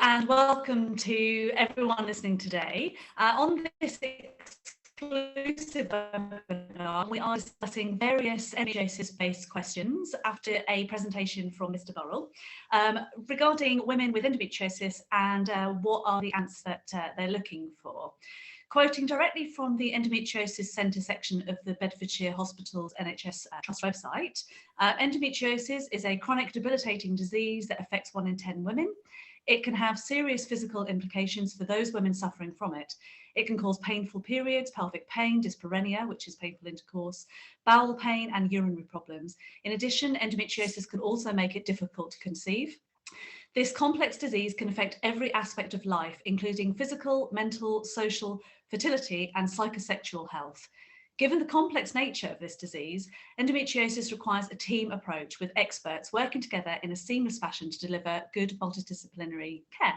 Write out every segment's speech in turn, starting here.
and welcome to everyone listening today. On this exclusive webinar, we are discussing various endometriosis-based questions after a presentation from Mr. Burrell regarding women with endometriosis and what are the answers that they're looking for. Quoting directly from the Endometriosis Centre section of the Bedfordshire Hospitals NHS Trust website, endometriosis is a chronic debilitating disease that affects 1 in 10 women. It can have serious physical implications for those women suffering from it. It can cause painful periods, pelvic pain, dyspareunia, which is painful intercourse, bowel pain and urinary problems. In addition, endometriosis can also make it difficult to conceive. This complex disease can affect every aspect of life, including physical, mental, social, fertility and psychosexual health. Given the complex nature of this disease, endometriosis requires a team approach with experts working together in a seamless fashion to deliver good multidisciplinary care.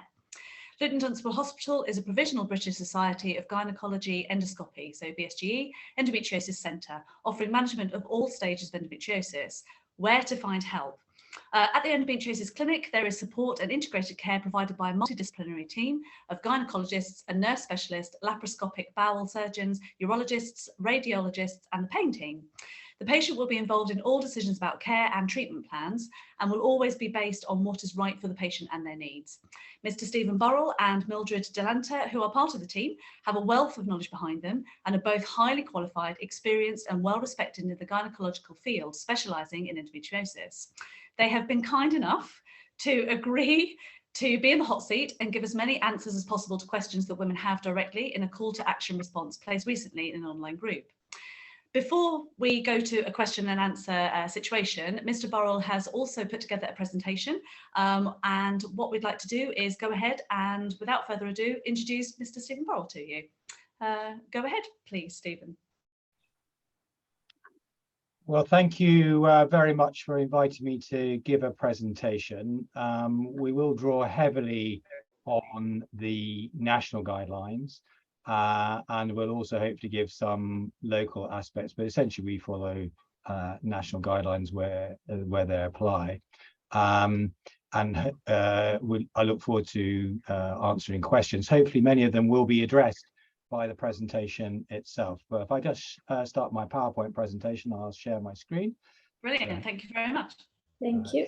Luton Dunstable Hospital is a provisional British Society of Gynecology Endoscopy, so BSGE, endometriosis centre, offering management of all stages of endometriosis. Where to find help? At the Endometriosis Clinic, there is support and integrated care provided by a multidisciplinary team of gynecologists, a nurse specialist, laparoscopic bowel surgeons, urologists, radiologists, and the pain team. The patient will be involved in all decisions about care and treatment plans and will always be based on what is right for the patient and their needs. Mr. Stephen Burrell and Mildred Delanta, who are part of the team, have a wealth of knowledge behind them and are both highly qualified, experienced, and well respected in the gynecological field, specialising in endometriosis. They have been kind enough to agree to be in the hot seat and give as many answers as possible to questions that women have directly in a call to action response placed recently in an online group. Before we go to a question and answer situation, Mr. Burrell has also put together a presentation, and what we'd like to do is go ahead and, without further ado, introduce Mr. Stephen Burrell to you. Go ahead, please, Stephen. Well, thank you very much for inviting me to give a presentation. We will draw heavily on the national guidelines, and we'll also hope to give some local aspects, but essentially we follow national guidelines where they apply. I look forward to answering questions. Hopefully many of them will be addressed by the presentation itself. But if I just start my PowerPoint presentation, I'll share my screen. Brilliant, thank you very much. Thank you.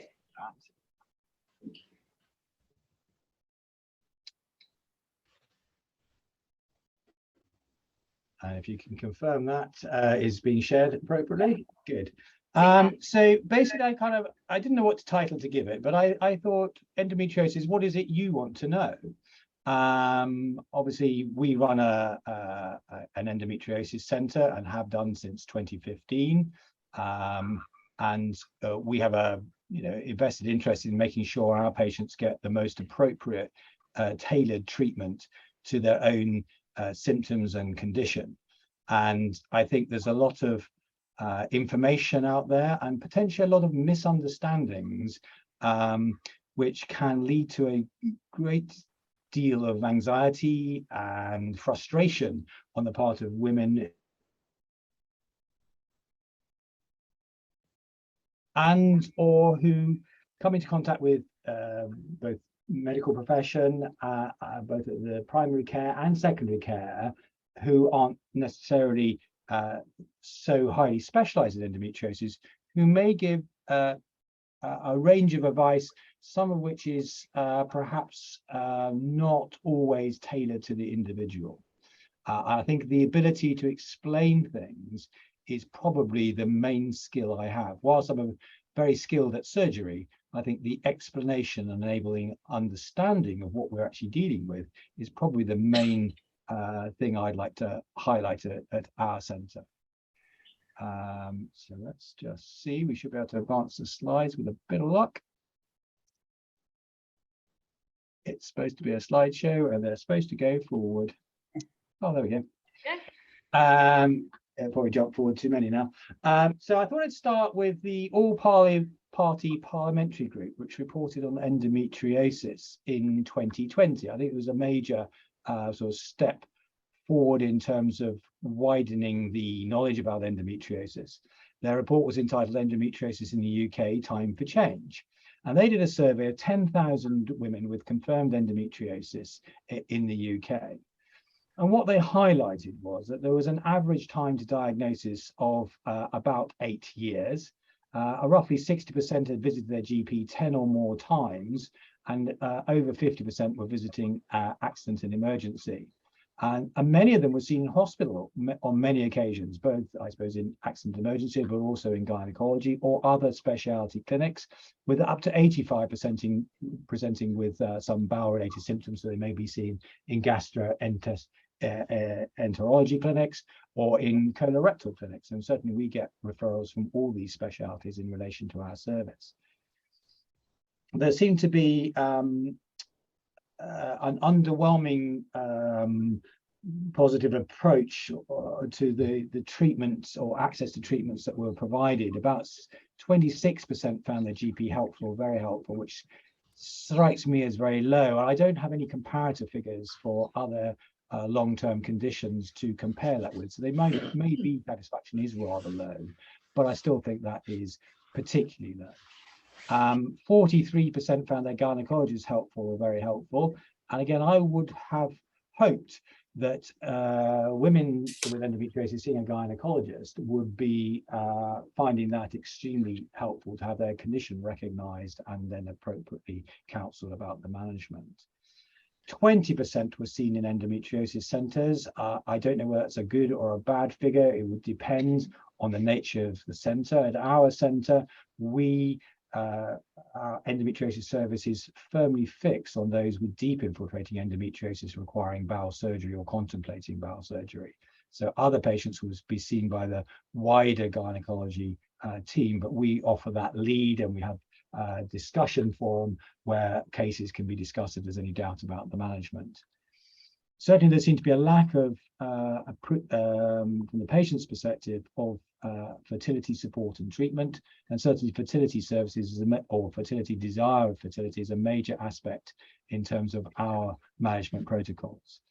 And if you can confirm that is being shared appropriately, good. So basically, I didn't know what title to give it, but I thought endometriosis, what is it you want to know? Obviously, we run an endometriosis centre and have done since 2015, and we have a invested interest in making sure our patients get the most appropriate tailored treatment to their own symptoms and condition. And I think there's a lot of information out there and potentially a lot of misunderstandings, which can lead to a great deal of anxiety and frustration on the part of women or who come into contact with both medical profession, both at the primary care and secondary care, who aren't necessarily so highly specialized in endometriosis, who may give a range of advice, some of which is perhaps not always tailored to the individual. I think the ability to explain things is probably the main skill I have. Whilst I'm very skilled at surgery, I think the explanation and enabling understanding of what we're actually dealing with is probably the main thing I'd like to highlight at our centre. So let's just see, we should be able to advance the slides with a bit of luck. It's supposed to be a slideshow and they're supposed to go forward. Oh, there we go. I'll probably jump forward too many now. So I thought I'd start with the all-party parliamentary group, which reported on endometriosis in 2020. I think it was a major sort of step forward in terms of widening the knowledge about endometriosis. Their report was entitled Endometriosis in the UK, Time for Change. And they did a survey of 10,000 women with confirmed endometriosis in the UK. And what they highlighted was that there was an average time to diagnosis of about 8 years. Roughly 60% had visited their GP 10 or more times, and over 50% were visiting accident and emergency. And many of them were seen in hospital on many occasions, both, I suppose, in accident emergency, but also in gynecology or other specialty clinics, with up to 85% presenting with some bowel-related symptoms. So they may be seen in gastroenterology clinics or in colorectal clinics. And certainly we get referrals from all these specialties in relation to our service. There seemed to be an underwhelming positive approach to the treatments or access to treatments that were provided. About 26% found their GP helpful, very helpful, which strikes me as very low. I don't have any comparative figures for other long-term conditions to compare that with, so maybe satisfaction is rather low, but I still think that is particularly low. 43% found their gynecologist helpful or very helpful. And again, I would have hoped that women with endometriosis seeing a gynecologist would be finding that extremely helpful to have their condition recognized and then appropriately counseled about the management. 20% were seen in endometriosis centres. I don't know whether that's a good or a bad figure. It would depend on the nature of the centre. At our centre, our endometriosis service is firmly fixed on those with deep infiltrating endometriosis requiring bowel surgery or contemplating bowel surgery. So other patients will be seen by the wider gynecology team, but we offer that lead, and we have a discussion forum where cases can be discussed if there's any doubt about the management. Certainly there seems to be a lack of, from the patient's perspective, of fertility support and treatment, and certainly fertility services or fertility desire of fertility is a major aspect in terms of our management protocols.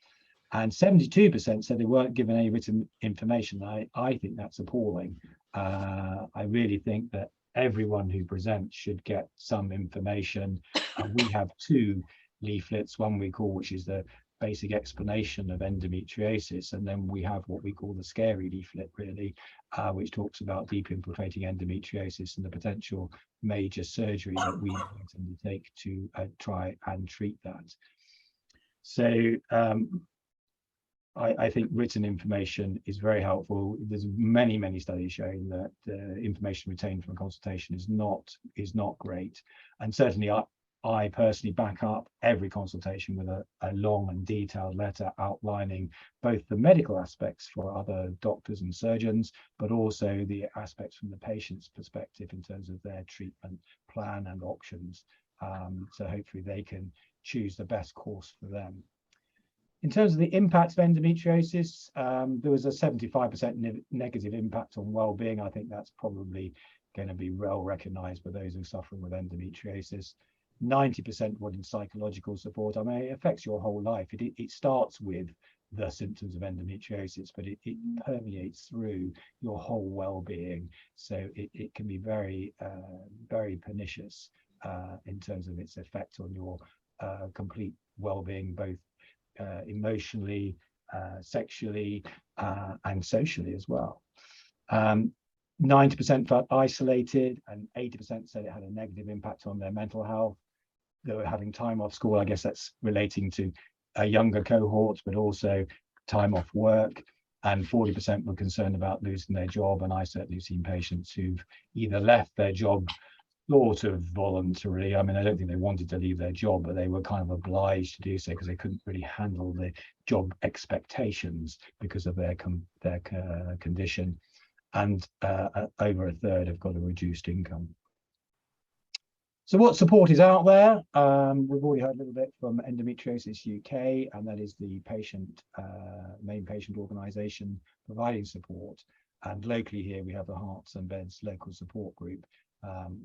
And 72% said they weren't given any written information. I think that's appalling. I really think that everyone who presents should get some information. We have 2 leaflets, one we call, which is the basic explanation of endometriosis, and then we have what we call the scary leaflet, really, which talks about deep infiltrating endometriosis and the potential major surgery that we might undertake to try and treat that. So I think written information is very helpful. There's many studies showing that information retained from a consultation is not great, and certainly I personally back up every consultation with a long and detailed letter outlining both the medical aspects for other doctors and surgeons, but also the aspects from the patient's perspective in terms of their treatment plan and options. So hopefully they can choose the best course for them. In terms of the impact of endometriosis, there was a 75% negative impact on well-being. I think that's probably going to be well recognized by those who are suffering with endometriosis. 90% wanted psychological support. I mean, it affects your whole life. It starts with the symptoms of endometriosis, but it permeates through your whole well-being. So it can be very, very pernicious in terms of its effect on your complete well-being, both emotionally, sexually, and socially as well. 90% felt isolated, and 80% said it had a negative impact on their mental health. They were having time off school. I guess that's relating to a younger cohort, but also time off work. And 40% were concerned about losing their job. And I certainly have seen patients who've either left their job sort of voluntarily. I mean, I don't think they wanted to leave their job, but they were kind of obliged to do so because they couldn't really handle the job expectations because of their condition. And over a third have got a reduced income. So what support is out there? We've already heard a little bit from Endometriosis UK, and that is the main patient organisation providing support. And locally here we have the Hearts and Beds local support group,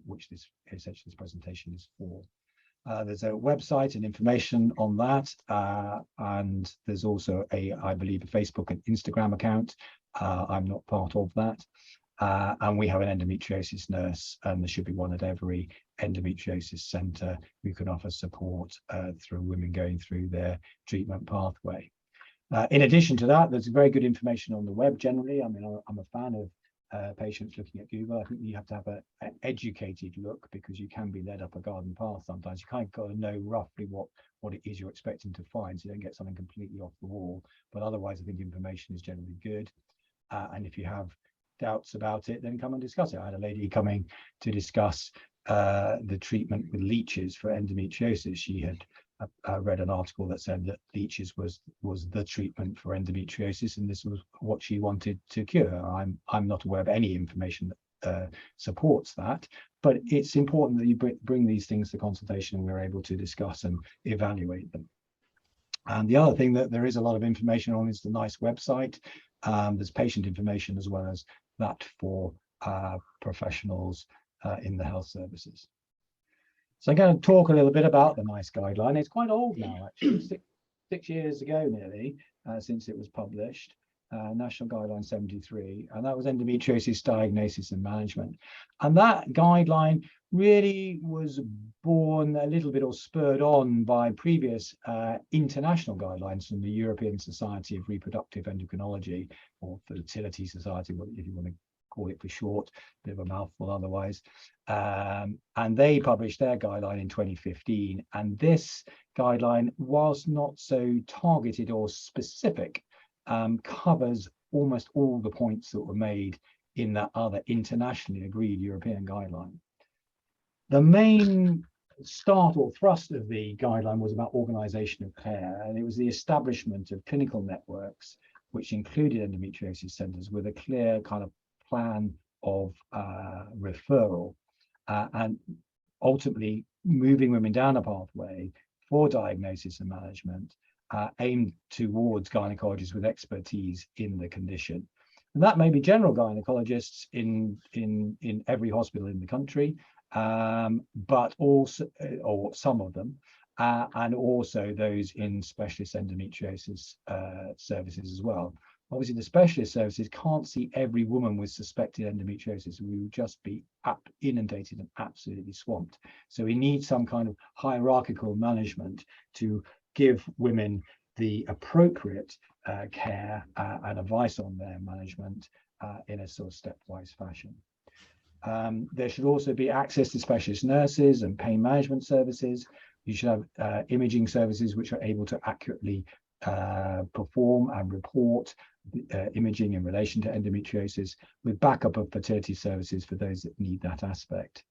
which essentially this presentation is for. There's a website and information on that, and there's also I believe a Facebook and Instagram account. I'm not part of that. And we have an endometriosis nurse, and there should be one at every endometriosis centre who can offer support through women going through their treatment pathway. In addition to that, there's very good information on the web generally. I mean, I'm a fan of patients looking at Google. I think you have to have an educated look, because you can be led up a garden path sometimes. You kind of got to know roughly what it is you're expecting to find, so you don't get something completely off the wall. But otherwise, I think information is generally good. And if you have doubts about it, then come and discuss it. I had a lady coming to discuss the treatment with leeches for endometriosis. She had read an article that said that leeches was the treatment for endometriosis, and this was what she wanted to cure. I'm not aware of any information that supports that, but it's important that you bring these things to consultation and we're able to discuss and evaluate them. And the other thing that there is a lot of information on is the NICE website. There's patient information as well as that for professionals in the health services. So I'm going to talk a little bit about the NICE guideline. It's quite old now, actually, six years ago nearly, since it was published, National Guideline 73, and that was endometriosis diagnosis and management. And that guideline really was born a little bit or spurred on by previous international guidelines from the European Society of Reproductive Endocrinology, or Fertility Society, if you want to call it for short, bit of a mouthful otherwise. And they published their guideline in 2015. And this guideline, whilst not so targeted or specific, covers almost all the points that were made in that other internationally agreed European guideline. The main start or thrust of the guideline was about organisation of care, and it was the establishment of clinical networks which included endometriosis centres with a clear kind of plan of referral, and ultimately moving women down a pathway for diagnosis and management aimed towards gynecologists with expertise in the condition. And that may be general gynecologists in every hospital in the country, but also, or some of them, and also those in specialist endometriosis services as well. Obviously, the specialist services can't see every woman with suspected endometriosis. We would just be inundated and absolutely swamped. So we need some kind of hierarchical management to give women the appropriate care and advice on their management in a sort of stepwise fashion. There should also be access to specialist nurses and pain management services. You should have imaging services which are able to accurately perform and report imaging in relation to endometriosis, with backup of fertility services for those that need that aspect.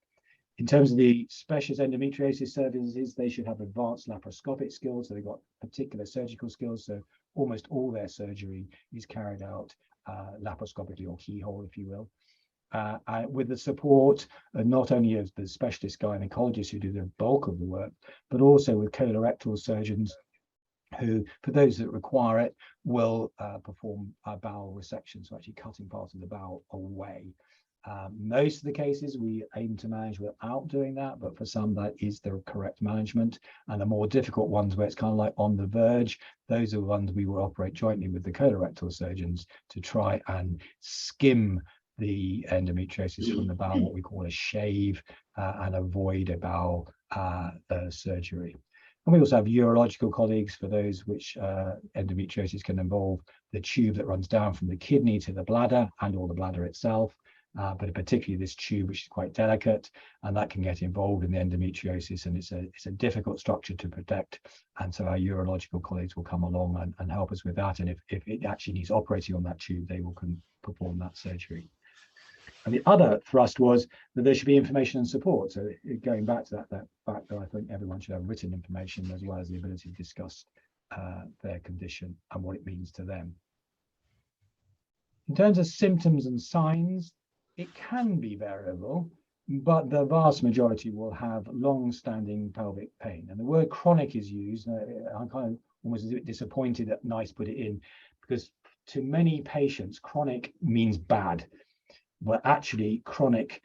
In terms of the specialist endometriosis services, they should have advanced laparoscopic skills, so they've got particular surgical skills, so almost all their surgery is carried out laparoscopically, or keyhole, if you will. With the support not only of the specialist gynecologists who do the bulk of the work, but also with colorectal surgeons who, for those that require it, will perform a bowel resection, so actually cutting part of the bowel away. Most of the cases we aim to manage without doing that, but for some that is the correct management. And the more difficult ones where it's kind of like on the verge, those are the ones we will operate jointly with the colorectal surgeons to try and skim the endometriosis from the bowel, what we call a shave, and avoid a bowel surgery. And we also have urological colleagues for those which endometriosis can involve the tube that runs down from the kidney to the bladder and or the bladder itself, but particularly this tube, which is quite delicate, and that can get involved in the endometriosis, and it's a difficult structure to protect. And so our urological colleagues will come along and help us with that. And if it actually needs operating on that tube, they will perform that surgery. And the other thrust was that there should be information and support. So going back to that fact that I think everyone should have written information as well as the ability to discuss their condition and what it means to them. In terms of symptoms and signs, it can be variable, but the vast majority will have long-standing pelvic pain. And the word chronic is used. I'm kind of almost a bit disappointed that NICE put it in, because to many patients, chronic means bad. But actually, chronic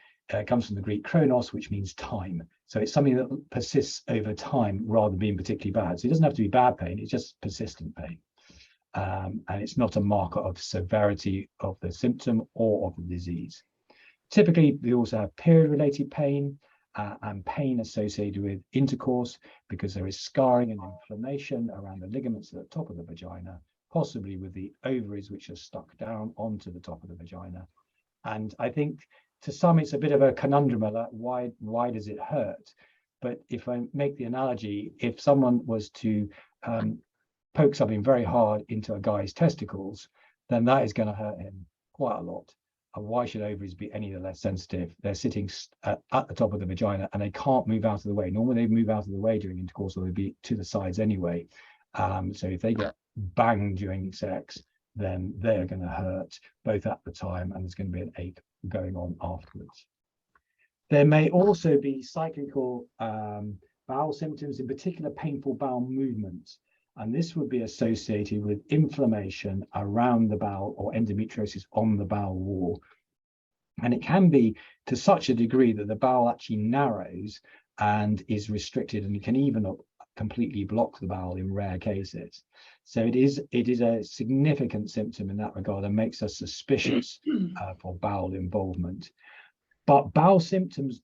comes from the Greek chronos, which means time. So it's something that persists over time rather than being particularly bad. So it doesn't have to be bad pain, it's just persistent pain. And it's not a marker of severity of the symptom or of the disease. Typically, we also have period-related pain and pain associated with intercourse because there is scarring and inflammation around the ligaments at the top of the vagina, possibly with the ovaries which are stuck down onto the top of the vagina. And I think to some it's a bit of a conundrum about why does it hurt? But if I make the analogy, if someone was to poke something very hard into a guy's testicles, then that is going to hurt him quite a lot. And why should ovaries be any less sensitive? They're sitting at the top of the vagina and they can't move out of the way. Normally they move out of the way during intercourse, or they'd be to the sides anyway. So if they get banged during sex, then they're going to hurt both at the time and there's going to be an ache going on afterwards. There may also be cyclical bowel symptoms, in particular painful bowel movements. And this would be associated with inflammation around the bowel or endometriosis on the bowel wall. And it can be to such a degree that the bowel actually narrows and is restricted, and it can even completely block the bowel in rare cases. So it is a significant symptom in that regard and makes us suspicious for bowel involvement. But bowel symptoms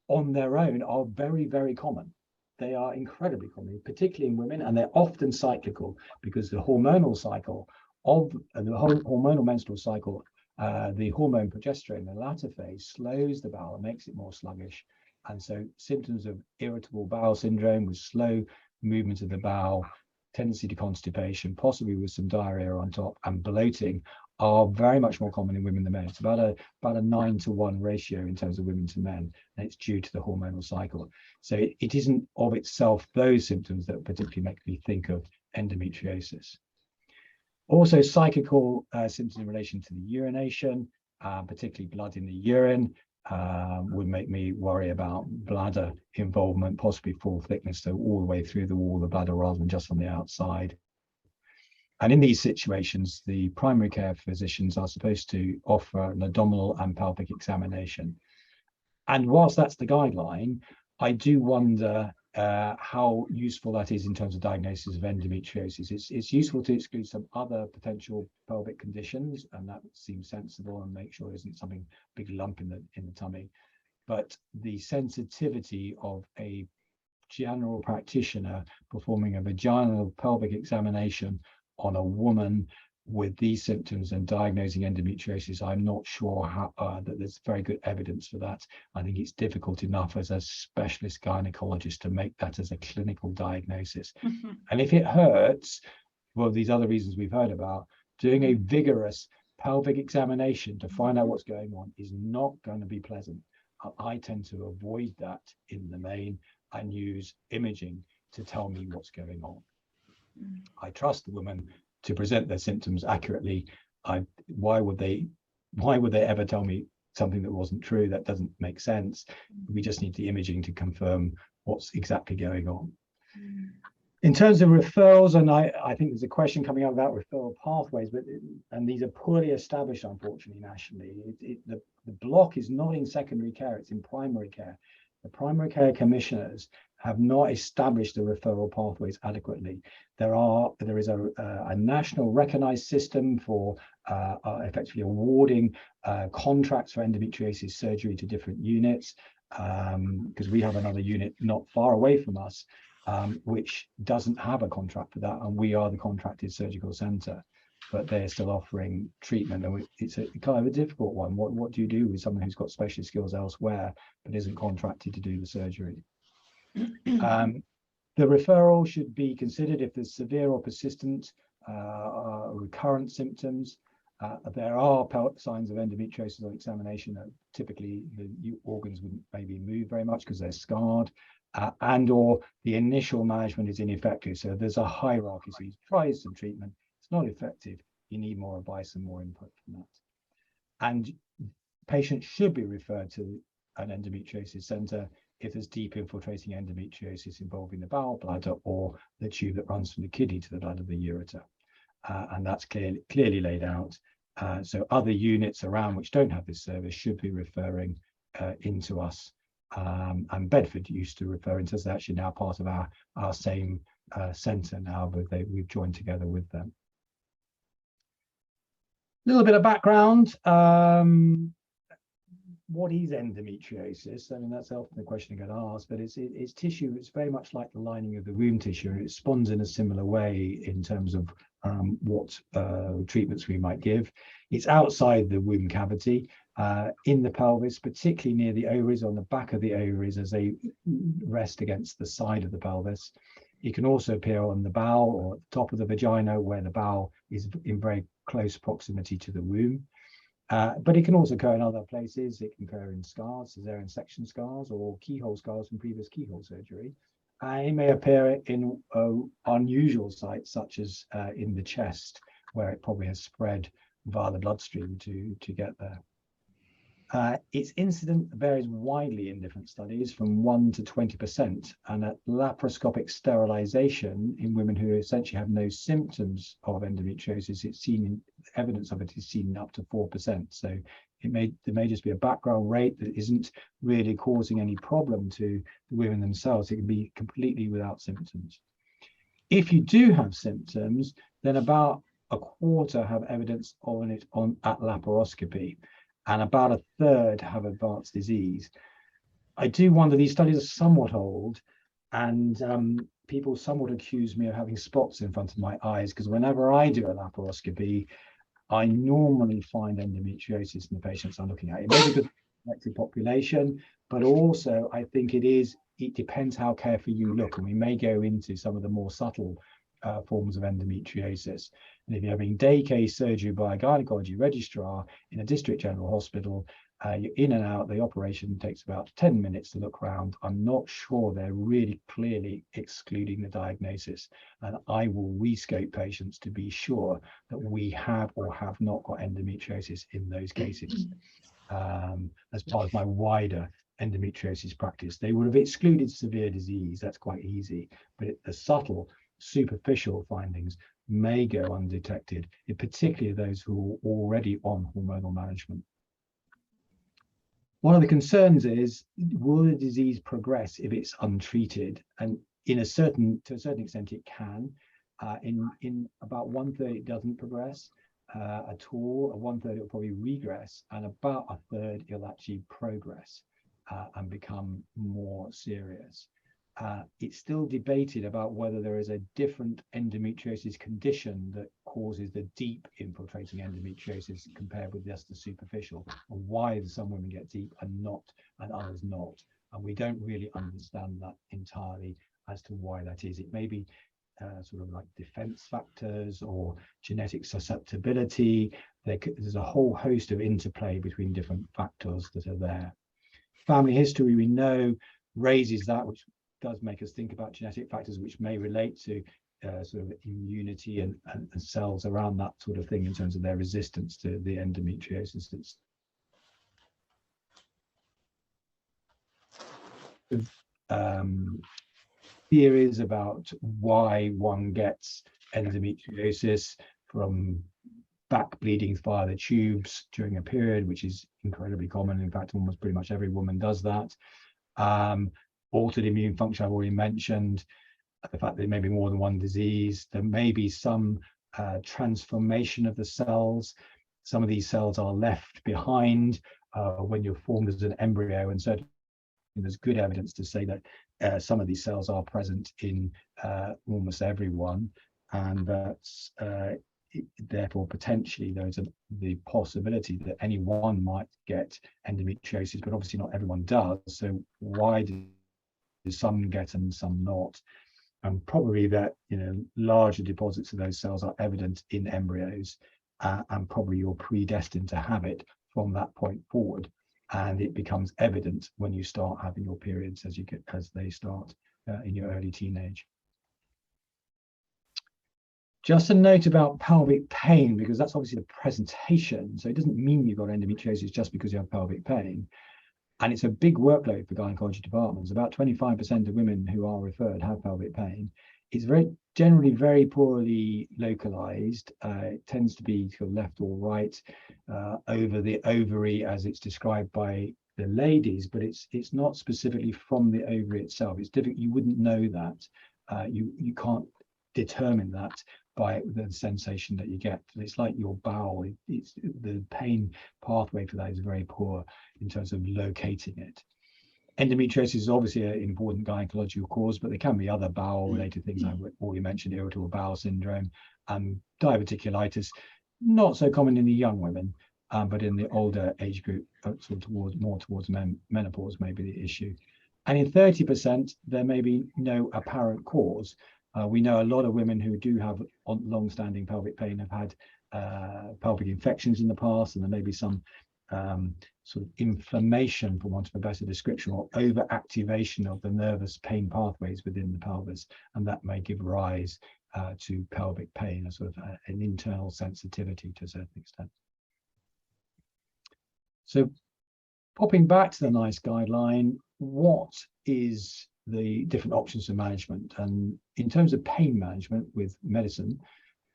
on their own are very, very common. They are incredibly common, particularly in women, and they're often cyclical because the hormonal cycle of the hormonal menstrual cycle, the hormone progesterone, the latter phase, slows the bowel and makes it more sluggish. And so symptoms of irritable bowel syndrome with slow movement of the bowel, tendency to constipation, possibly with some diarrhea on top, and bloating are very much more common in women than men. It's about a 9-to-1 ratio in terms of women to men, and it's due to the hormonal cycle. So it isn't of itself those symptoms that particularly make me think of endometriosis. Also, cyclical symptoms in relation to the urination, particularly blood in the urine, would make me worry about bladder involvement, possibly full thickness, so all the way through the wall of the bladder rather than just on the outside. And in these situations, the primary care physicians are supposed to offer an abdominal and pelvic examination. And whilst that's the guideline, I do wonder how useful that is in terms of diagnosis of endometriosis. It's useful to exclude some other potential pelvic conditions, and that seems sensible, and make sure there isn't something big lump in the tummy. But the sensitivity of a general practitioner performing a vaginal pelvic examination on a woman with these symptoms and diagnosing endometriosis, I'm not sure how, that there's very good evidence for that. I think it's difficult enough as a specialist gynecologist to make that as a clinical diagnosis. And if it hurts, well, these other reasons we've heard about, doing a vigorous pelvic examination to find out what's going on is not going to be pleasant. I tend to avoid that in the main and use imaging to tell me what's going on. I trust the woman to present their symptoms accurately. Why would they ever tell me something that wasn't true? That doesn't make sense. We just need the imaging to confirm what's exactly going on. In terms of referrals, and I think there's a question coming up about referral pathways, and these are poorly established, unfortunately, nationally. The block is not in secondary care, it's in primary care. The primary care commissioners have not established the referral pathways adequately. There is a national recognized system for effectively awarding contracts for endometriosis surgery to different units, because we have another unit not far away from us, which doesn't have a contract for that, and we are the contracted surgical centre, but they're still offering treatment, and it's a kind of a difficult one. What do you do with someone who's got specialist skills elsewhere but isn't contracted to do the surgery? The referral should be considered if there's severe or persistent recurrent symptoms. There are signs of endometriosis on examination that typically the organs wouldn't maybe move very much because they're scarred, and or the initial management is ineffective. So there's a hierarchy. So you try some treatment, it's not effective, you need more advice and more input from that. And patients should be referred to an endometriosis centre if there's deep infiltrating endometriosis involving the bowel bladder or the tube that runs from the kidney to the bladder of the ureter. And that's clearly laid out. So other units around which don't have this service should be referring into us. And Bedford used to refer into us, actually now part of our same centre now, but we've joined together with them. A little bit of background. what is endometriosis? I mean, that's often the question I get asked, but it's tissue. It's very much like the lining of the womb tissue, and it responds in a similar way in terms of what treatments we might give. It's outside the womb cavity, in the pelvis, particularly near the ovaries, on the back of the ovaries as they rest against the side of the pelvis. It can also appear on the bowel or at the top of the vagina, where the bowel is in very close proximity to the womb. But it can also occur in other places. It can occur in scars, cesarean section scars, or keyhole scars from previous keyhole surgery. It may appear in unusual sites, such as in the chest, where it probably has spread via the bloodstream to get there. Its incidence varies widely in different studies, from 1 to 20%, and at laparoscopic sterilization in women who essentially have no symptoms of endometriosis, evidence of it is seen up to 4%. So there may just be a background rate that isn't really causing any problem to the women themselves. It can be completely without symptoms. If you do have symptoms, then about a quarter have evidence of it at laparoscopy, and about a third have advanced disease. I do wonder, these studies are somewhat old, and people somewhat accuse me of having spots in front of my eyes, because whenever I do a laparoscopy, I normally find endometriosis in the patients I'm looking at. It may be good for the population, but also I think it depends how carefully you look, and we may go into some of the more subtle forms of endometriosis. And if you're having day case surgery by a gynecology registrar in a district general hospital, you're in and out. The operation takes about 10 minutes to look around. I'm not sure they're really clearly excluding the diagnosis, and I will rescope patients to be sure that we have or have not got endometriosis in those cases. As part of my wider endometriosis practice, they would have excluded severe disease. That's quite easy, but the subtle superficial findings may go undetected, in particular those who are already on hormonal management. One of the concerns is, will the disease progress if it's untreated? And to a certain extent it can. In about 1/3 it doesn't progress at all. 1/3 it'll probably regress, and about a third it'll actually progress and become more serious. It's still debated about whether there is a different endometriosis condition that causes the deep infiltrating endometriosis compared with just the superficial, and why some women get deep and others not. And we don't really understand that entirely as to why that is. It may be sort of like defense factors or genetic susceptibility. There's a whole host of interplay between different factors that are there. Family history, we know, raises that, which does make us think about genetic factors which may relate to sort of immunity and cells around that sort of thing in terms of their resistance to the endometriosis. Theories about why one gets endometriosis, from back bleeding via the tubes during a period, which is incredibly common. In fact, almost pretty much every woman does that. Altered immune function, I've already mentioned. The fact that there may be more than one disease. There may be some transformation of the cells. Some of these cells are left behind when you're formed as an embryo, and certainly there's good evidence to say that some of these cells are present in almost everyone, and that's therefore potentially there's the possibility that anyone might get endometriosis, but obviously not everyone does. So why do some get and some not? And probably that, larger deposits of those cells are evident in embryos, and probably you're predestined to have it from that point forward, and it becomes evident when you start having your periods as they start in your early teenage. Just a note about pelvic pain, because that's obviously the presentation. So it doesn't mean you've got endometriosis just because you have pelvic pain. And it's a big workload for gynecology departments. About 25% of women who are referred have pelvic pain. It's generally very poorly localized. It tends to be sort of left or right over the ovary, as it's described by the ladies, but it's not specifically from the ovary itself. It's difficult. You wouldn't know that. You can't determine that by the sensation that you get. It's like your bowel. It's the pain pathway for that is very poor in terms of locating it. Endometriosis is obviously an important gynecological cause, but there can be other bowel-related things. I've already mentioned irritable bowel syndrome, diverticulitis, not so common in the young women, but in the older age group, sort of more towards menopause may be the issue. And in 30%, there may be no apparent cause. We know a lot of women who do have long-standing pelvic pain have had pelvic infections in the past, and there may be some sort of inflammation, for want of a better description, or overactivation of the nervous pain pathways within the pelvis, and that may give rise to pelvic pain, a sort of an internal sensitivity to a certain extent. So popping back to the NICE guideline, what is the different options for management? And in terms of pain management with medicine,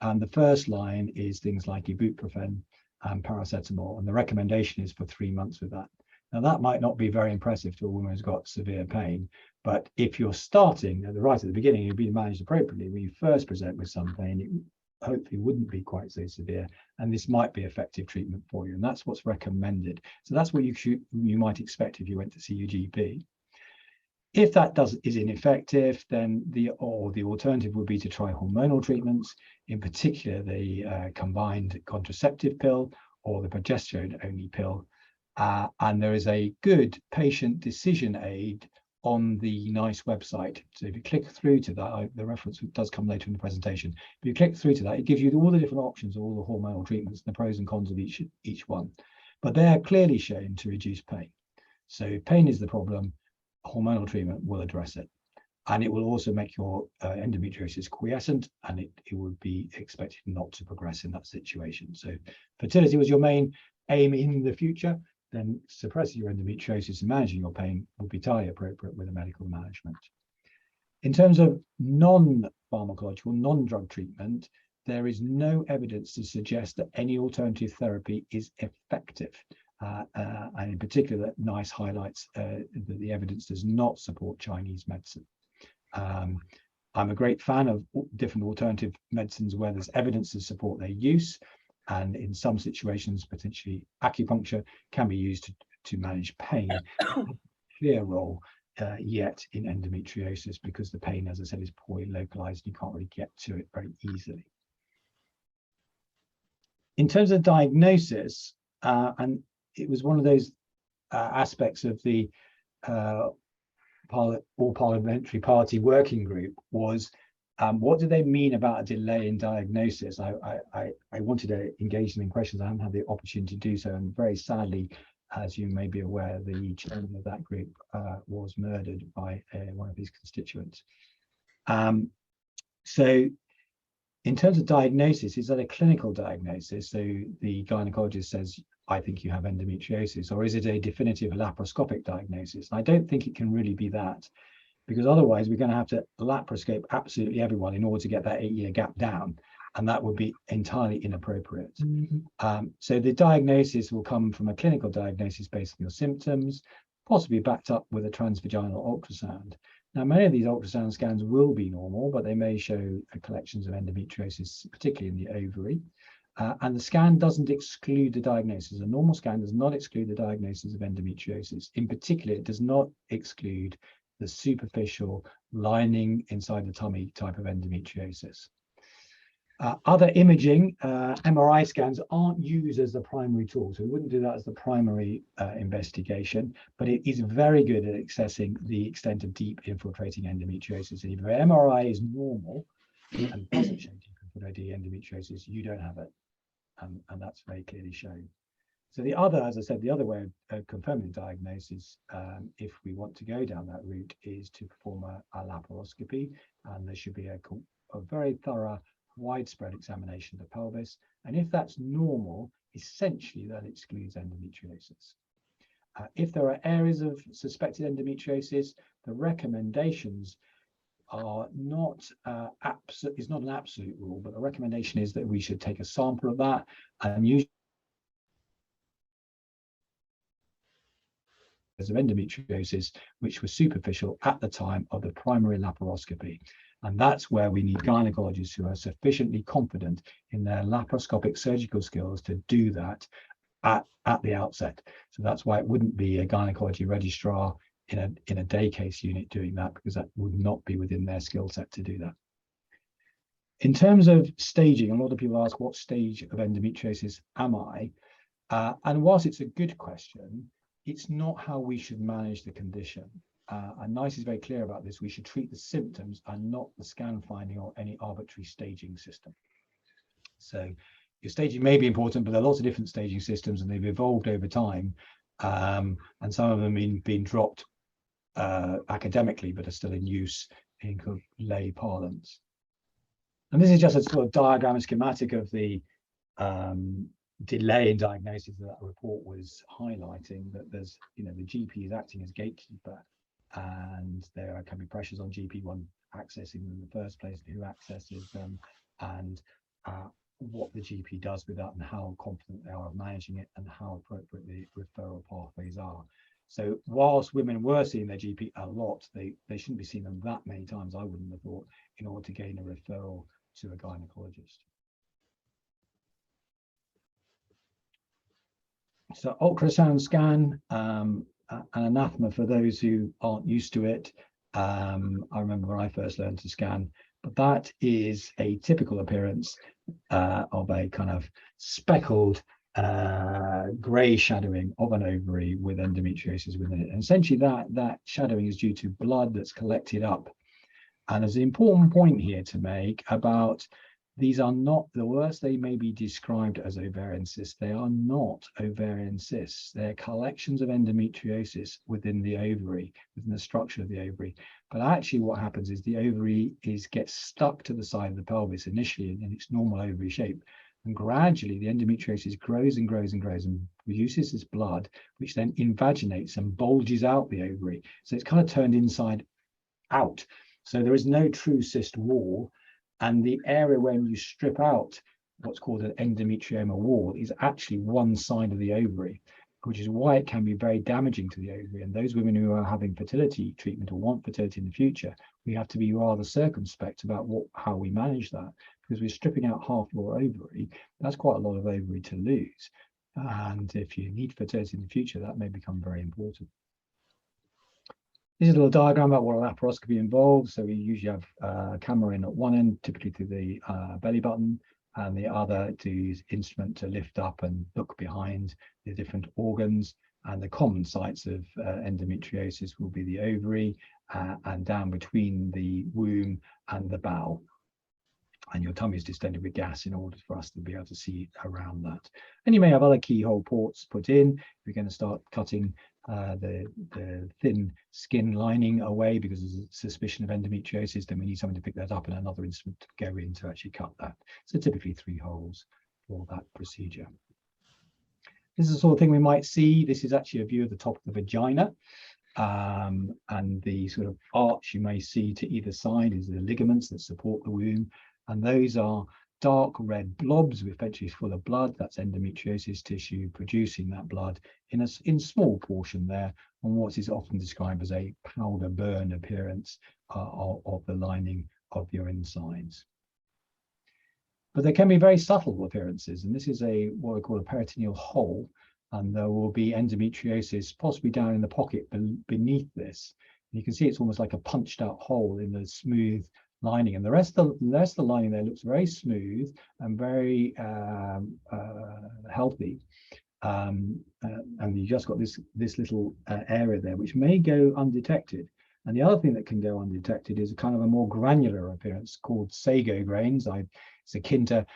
the first line is things like ibuprofen and paracetamol, and the recommendation is for 3 months with that. Now, that might not be very impressive to a woman who's got severe pain, but if you're starting right at the beginning, you'll be managed appropriately. When you first present with some pain, it hopefully wouldn't be quite so severe, and this might be effective treatment for you, and that's what's recommended. So that's what you might expect if you went to see your GP. If that is ineffective, then the alternative would be to try hormonal treatments, in particular the combined contraceptive pill or the progesterone-only pill. And there is a good patient decision aid on the NICE website. So if you click through to that, the reference does come later in the presentation. If you click through to that, it gives you all the different options of all the hormonal treatments and the pros and cons of each one. But they are clearly shown to reduce pain. So if pain is the problem, hormonal treatment will address it, and it will also make your endometriosis quiescent, and it would be expected not to progress in that situation. So fertility was your main aim in the future, then suppressing your endometriosis and managing your pain would be entirely appropriate with a medical management. In terms of non-pharmacological, non-drug treatment, there is no evidence to suggest that any alternative therapy is effective. And in particular, NICE highlights that the evidence does not support Chinese medicine. I'm a great fan of different alternative medicines where there's evidence to support their use, and in some situations, potentially acupuncture can be used to manage pain. Clear role yet in endometriosis, because the pain, as I said, is poorly localized. You can't really get to it very easily. In terms of diagnosis, and it was one of those aspects of the All Parliamentary Party Working Group was what do they mean about a delay in diagnosis? I wanted to engage them in questions. I haven't had the opportunity to do so, and very sadly, as you may be aware, the chairman of that group was murdered by one of his constituents. So in terms of diagnosis, is that a clinical diagnosis? So the gynecologist says, I think you have endometriosis, or is it a definitive laparoscopic diagnosis? I don't think it can really be that, because otherwise we're going to have to laparoscope absolutely everyone in order to get that 8-year gap down, and that would be entirely inappropriate. So the diagnosis will come from a clinical diagnosis based on your symptoms, possibly backed up with a transvaginal ultrasound. Now, many of these ultrasound scans will be normal, but they may show collections of endometriosis, particularly in the ovary. And the scan doesn't exclude the diagnosis. A normal scan does not exclude the diagnosis of endometriosis. In particular, it does not exclude the superficial lining inside the tummy type of endometriosis. Other imaging, MRI scans aren't used as the primary tool, so we wouldn't do that as the primary investigation, but it is very good at assessing the extent of deep infiltrating endometriosis. And if your MRI is normal and doesn't show deep infiltrating endometriosis, you don't have it, and that's very clearly shown. So the other, as I said, the other way of confirming the diagnosis, if we want to go down that route, is to perform a laparoscopy, and there should be a very thorough widespread examination of the pelvis, and if that's normal, essentially that excludes endometriosis. If there are areas of suspected endometriosis, the recommendations are not it's not an absolute rule, but the recommendation is that we should take a sample of that and use of endometriosis which was superficial at the time of the primary laparoscopy. And that's where we need gynecologists who are sufficiently confident in their laparoscopic surgical skills to do that at the outset. So that's why it wouldn't be a gynecology registrar in a day case unit doing that, because that would not be within their skill set to do that. In terms of staging, a lot of people ask, what stage of endometriosis am I? And whilst it's a good question, it's not how we should manage the condition. And NICE is very clear about this. We should treat the symptoms and not the scan finding or any arbitrary staging system. So your staging may be important, but there are lots of different staging systems and they've evolved over time. And some of them have been dropped academically, but are still in use in lay parlance. And this is just a sort of diagram and schematic of the delay in diagnosis that report was highlighting, that there's, the GP is acting as gatekeeper, and there can be pressures on GP1 accessing them in the first place, who accesses them, and what the GP does with that, and how confident they are of managing it, and how appropriate the referral pathways are. So whilst women were seeing their GP a lot, they shouldn't be seeing them that many times, I wouldn't have thought, in order to gain a referral to a gynecologist. So ultrasound scan, an anathema for those who aren't used to it. I remember when I first learned to scan, but that is a typical appearance of a kind of speckled grey shadowing of an ovary with endometriosis within it. And essentially that shadowing is due to blood that's collected up. And there's an important point here to make about these are not, the worst they may be described as ovarian cysts, they are not ovarian cysts. They're collections of endometriosis within the ovary, within the structure of the ovary. But actually what happens is the ovary gets stuck to the side of the pelvis initially in its normal ovary shape. And gradually the endometriosis grows and grows and grows and produces this blood, which then invaginates and bulges out the ovary. So it's kind of turned inside out. So there is no true cyst wall. And the area when you strip out what's called an endometrioma wall is actually one side of the ovary, which is why it can be very damaging to the ovary. And those women who are having fertility treatment or want fertility in the future, we have to be rather circumspect about how we manage that, because we're stripping out half your ovary. That's quite a lot of ovary to lose. And if you need fertility in the future, that may become very important. This is a little diagram about what a laparoscopy involves. So we usually have a camera in at one end, typically to the belly button, and the other to use instrument to lift up and look behind the different organs. And the common sites of endometriosis will be the ovary and down between the womb and the bowel. And your tummy is distended with gas in order for us to be able to see around that. And you may have other keyhole ports put in. We're going to start cutting the thin skin lining away because there's a suspicion of endometriosis. Then we need someone to pick that up and another instrument to go in to actually cut that. So typically 3 holes for that procedure. This is the sort of thing we might see. This is actually a view of the top of the vagina. And the sort of arch you may see to either side is the ligaments that support the womb. And those are dark red blobs, eventually full of blood. That's endometriosis tissue producing that blood in small portion there on what is often described as a powder burn appearance of the lining of your insides. But there can be very subtle appearances, and this is what we call a peritoneal hole, and there will be endometriosis possibly down in the pocket beneath this. And you can see it's almost like a punched out hole in the smooth lining, and the rest of the lining there looks very smooth and very healthy, and you just got this little area there which may go undetected. And the other thing that can go undetected is a kind of a more granular appearance called sago grains. It's akin to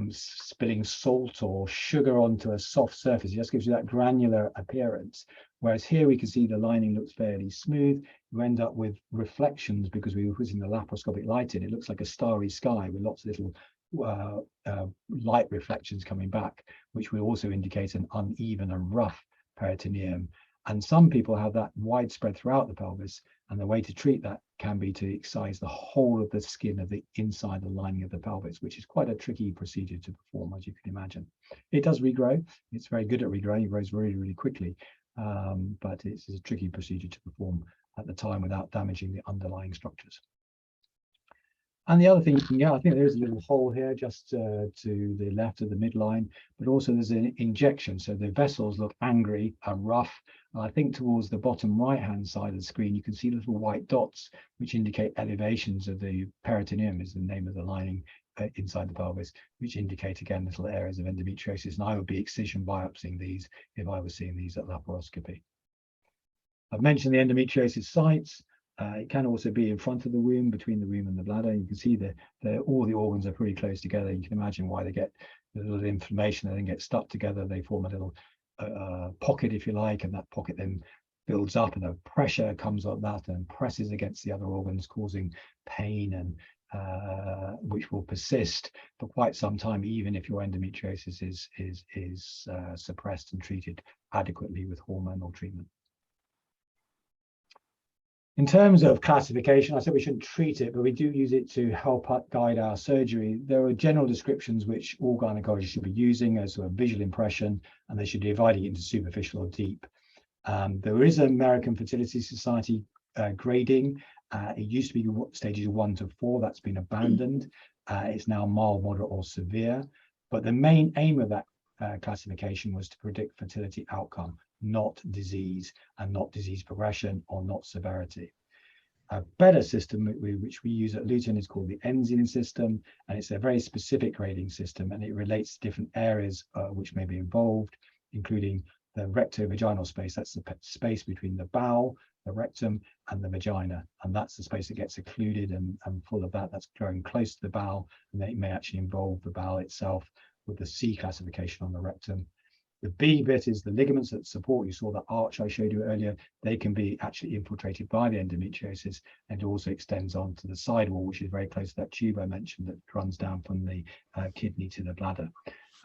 spilling salt or sugar onto a soft surface. It just gives you that granular appearance. Whereas here we can see the lining looks fairly smooth. You end up with reflections because we were putting the laparoscopic light in. It looks like a starry sky with lots of little light reflections coming back, which will also indicate an uneven and rough peritoneum. And some people have that widespread throughout the pelvis, and the way to treat that can be to excise the whole of the skin of the inside the lining of the pelvis, which is quite a tricky procedure to perform, as you can imagine. It does regrow. It's very good at regrowing. It grows really, really quickly, but it's a tricky procedure to perform at the time without damaging the underlying structures. And the other thing, yeah, I think there is a little hole here just to the left of the midline, but also there's an injection. So the vessels look angry and rough. And I think towards the bottom right-hand side of the screen, you can see little white dots, which indicate elevations of the peritoneum, is the name of the lining inside the pelvis, which indicate, again, little areas of endometriosis. And I would be excision biopsying these if I was seeing these at laparoscopy. I've mentioned the endometriosis sites. It can also be in front of the womb, between the womb and the bladder. You can see all the organs are pretty close together. You can imagine why they get a little inflammation and then get stuck together. They form a little pocket, if you like, and that pocket then builds up, and the pressure comes on that and presses against the other organs, causing pain, and which will persist for quite some time, even if your endometriosis is suppressed and treated adequately with hormonal treatment. In terms of classification, I said we shouldn't treat it, but we do use it to help guide our surgery. There are general descriptions which all gynecologists should be using as a visual impression, and they should be dividing into superficial or deep. There is an American Fertility Society grading. It used to be stages 1 to 4. That's been abandoned. It's now mild, moderate, or severe. But the main aim of that classification was to predict fertility outcome, not disease, and not disease progression or not severity. A better system which we use at Luton is called the Enzian system, and it's a very specific grading system, and it relates to different areas which may be involved, including the recto-vaginal space. That's the space between the bowel, the rectum, and the vagina, and that's the space that gets occluded and full of that. That's growing close to the bowel, and then it may actually involve the bowel itself, with the C classification on the rectum. The B bit is the ligaments that support. You saw that arch I showed you earlier. They can be actually infiltrated by the endometriosis, and it also extends onto the side wall, which is very close to that tube I mentioned that runs down from the kidney to the bladder.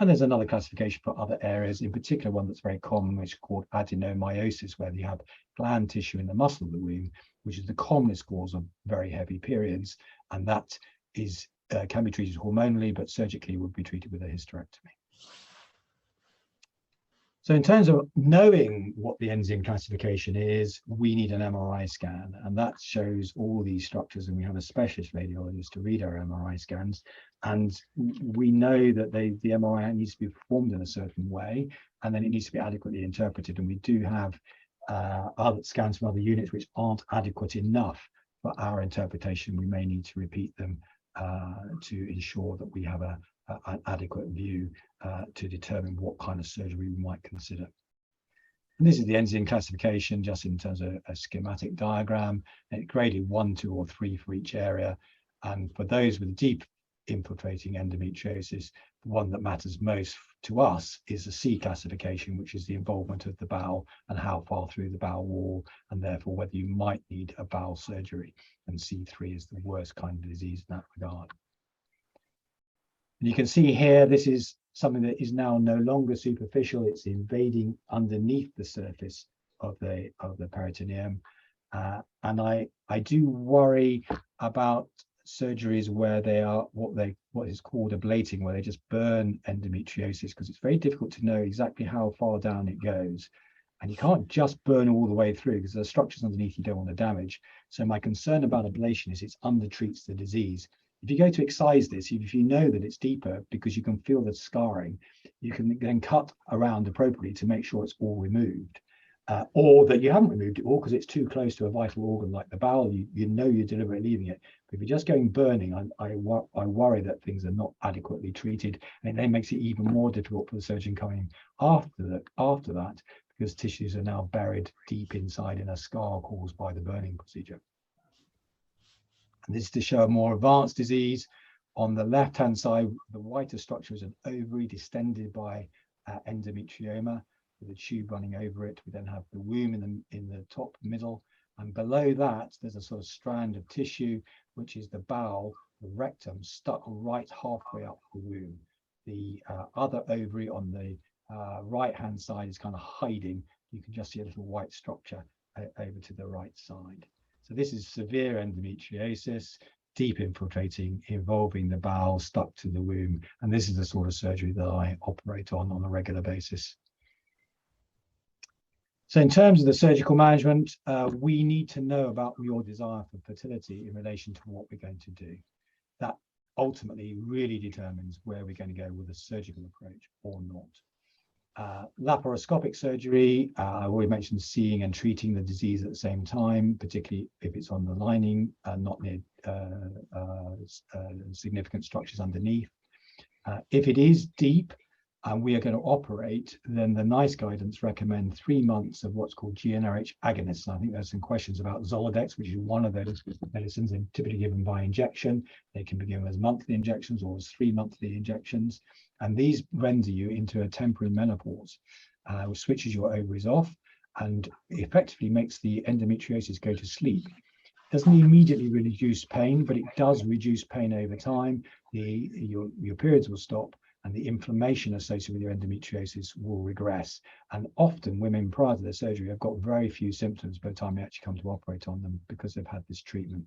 And there's another classification for other areas, in particular one that's very common, which is called adenomyosis, where you have gland tissue in the muscle of the womb, which is the commonest cause of very heavy periods, and that is can be treated hormonally, but surgically would be treated with a hysterectomy. So in terms of knowing what the Enzian classification is, we need an MRI scan, and that shows all these structures, and we have a specialist radiologist to read our MRI scans. And we know that the MRI needs to be performed in a certain way, and then it needs to be adequately interpreted. And we do have other scans from other units which aren't adequate enough for our interpretation. We may need to repeat them to ensure that we have an adequate view to determine what kind of surgery we might consider. And this is the Enzian classification, just in terms of a schematic diagram. It graded 1, 2, or 3 for each area. And for those with deep infiltrating endometriosis, the one that matters most to us is the C classification, which is the involvement of the bowel and how far through the bowel wall, and therefore whether you might need a bowel surgery. And C3 is the worst kind of disease in that regard. And you can see here, this is something that is now no longer superficial. It's invading underneath the surface of the peritoneum. And I do worry about surgeries where they are what is called ablating, where they just burn endometriosis, because it's very difficult to know exactly how far down it goes. And you can't just burn all the way through, because there are structures underneath you don't want to damage. So my concern about ablation is it undertreats the disease. If you go to excise this, if you know that it's deeper because you can feel the scarring, you can then cut around appropriately to make sure it's all removed. Or that you haven't removed it all because it's too close to a vital organ like the bowel. You know you're deliberately leaving it. But if you're just going burning, I worry that things are not adequately treated, and it then makes it even more difficult for the surgeon coming after that, because tissues are now buried deep inside in a scar caused by the burning procedure. And this is to show a more advanced disease. On the left-hand side, the whiter structure is an ovary distended by endometrioma, with a tube running over it. We then have the womb in the top middle, and below that there's a sort of strand of tissue, which is the bowel, the rectum, stuck right halfway up the womb. The other ovary on the right hand side is kind of hiding. You can just see a little white structure over to the right side. So this is severe endometriosis, deep infiltrating, involving the bowel, stuck to the womb, and this is the sort of surgery that I operate on a regular basis. So in terms of the surgical management, we need to know about your desire for fertility in relation to what we're going to do. that ultimately really determines where we're going to go with a surgical approach or not. Laparoscopic surgery, I already mentioned seeing and treating the disease at the same time, particularly if it's on the lining, not near significant structures underneath. If it is deep and we are going to operate, then the NICE guidance recommend 3 months of what's called GnRH agonists. And I think there's some questions about Zoladex, which is one of those medicines and typically given by injection. They can be given as monthly injections or as 3 monthly injections. And these render you into a temporary menopause, which switches your ovaries off and effectively makes the endometriosis go to sleep. Doesn't immediately reduce pain, but it does reduce pain over time. Your periods will stop, and the inflammation associated with your endometriosis will regress. And often women prior to their surgery have got very few symptoms by the time they actually come to operate on them because they've had this treatment.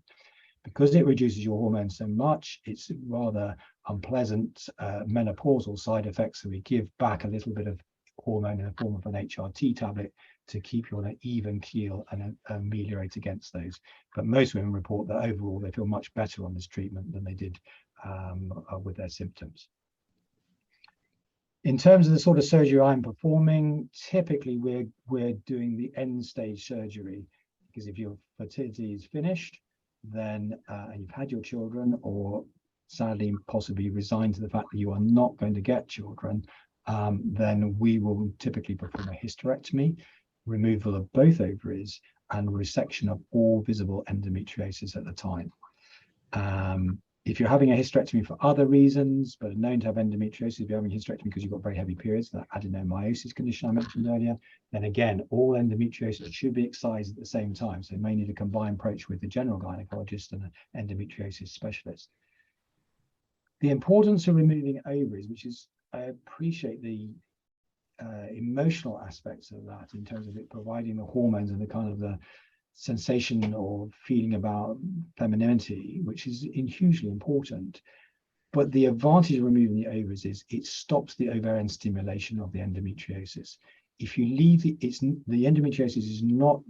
Because it reduces your hormones so much, it's rather unpleasant menopausal side effects. So we give back a little bit of hormone in the form of an HRT tablet to keep you on an even keel and ameliorate against those. But most women report that overall they feel much better on this treatment than they did with their symptoms. In terms of the sort of surgery I'm performing, typically we're doing the end stage surgery, because if your fertility is finished, then and you've had your children, or sadly possibly resigned to the fact that you are not going to get children, then we will typically perform a hysterectomy, removal of both ovaries, and resection of all visible endometriosis at the time. If you're having a hysterectomy for other reasons, but are known to have endometriosis, if you're having a hysterectomy because you've got very heavy periods, that adenomyosis condition I mentioned earlier, then again, all endometriosis should be excised at the same time. So you may need a combined approach with the general gynecologist and an endometriosis specialist. The importance of removing ovaries, which is, I appreciate the emotional aspects of that in terms of it providing the hormones and the kind of the sensation or feeling about femininity, which is hugely important. But the advantage of removing the ovaries is it stops the ovarian stimulation of the endometriosis. If you leave the endometriosis is not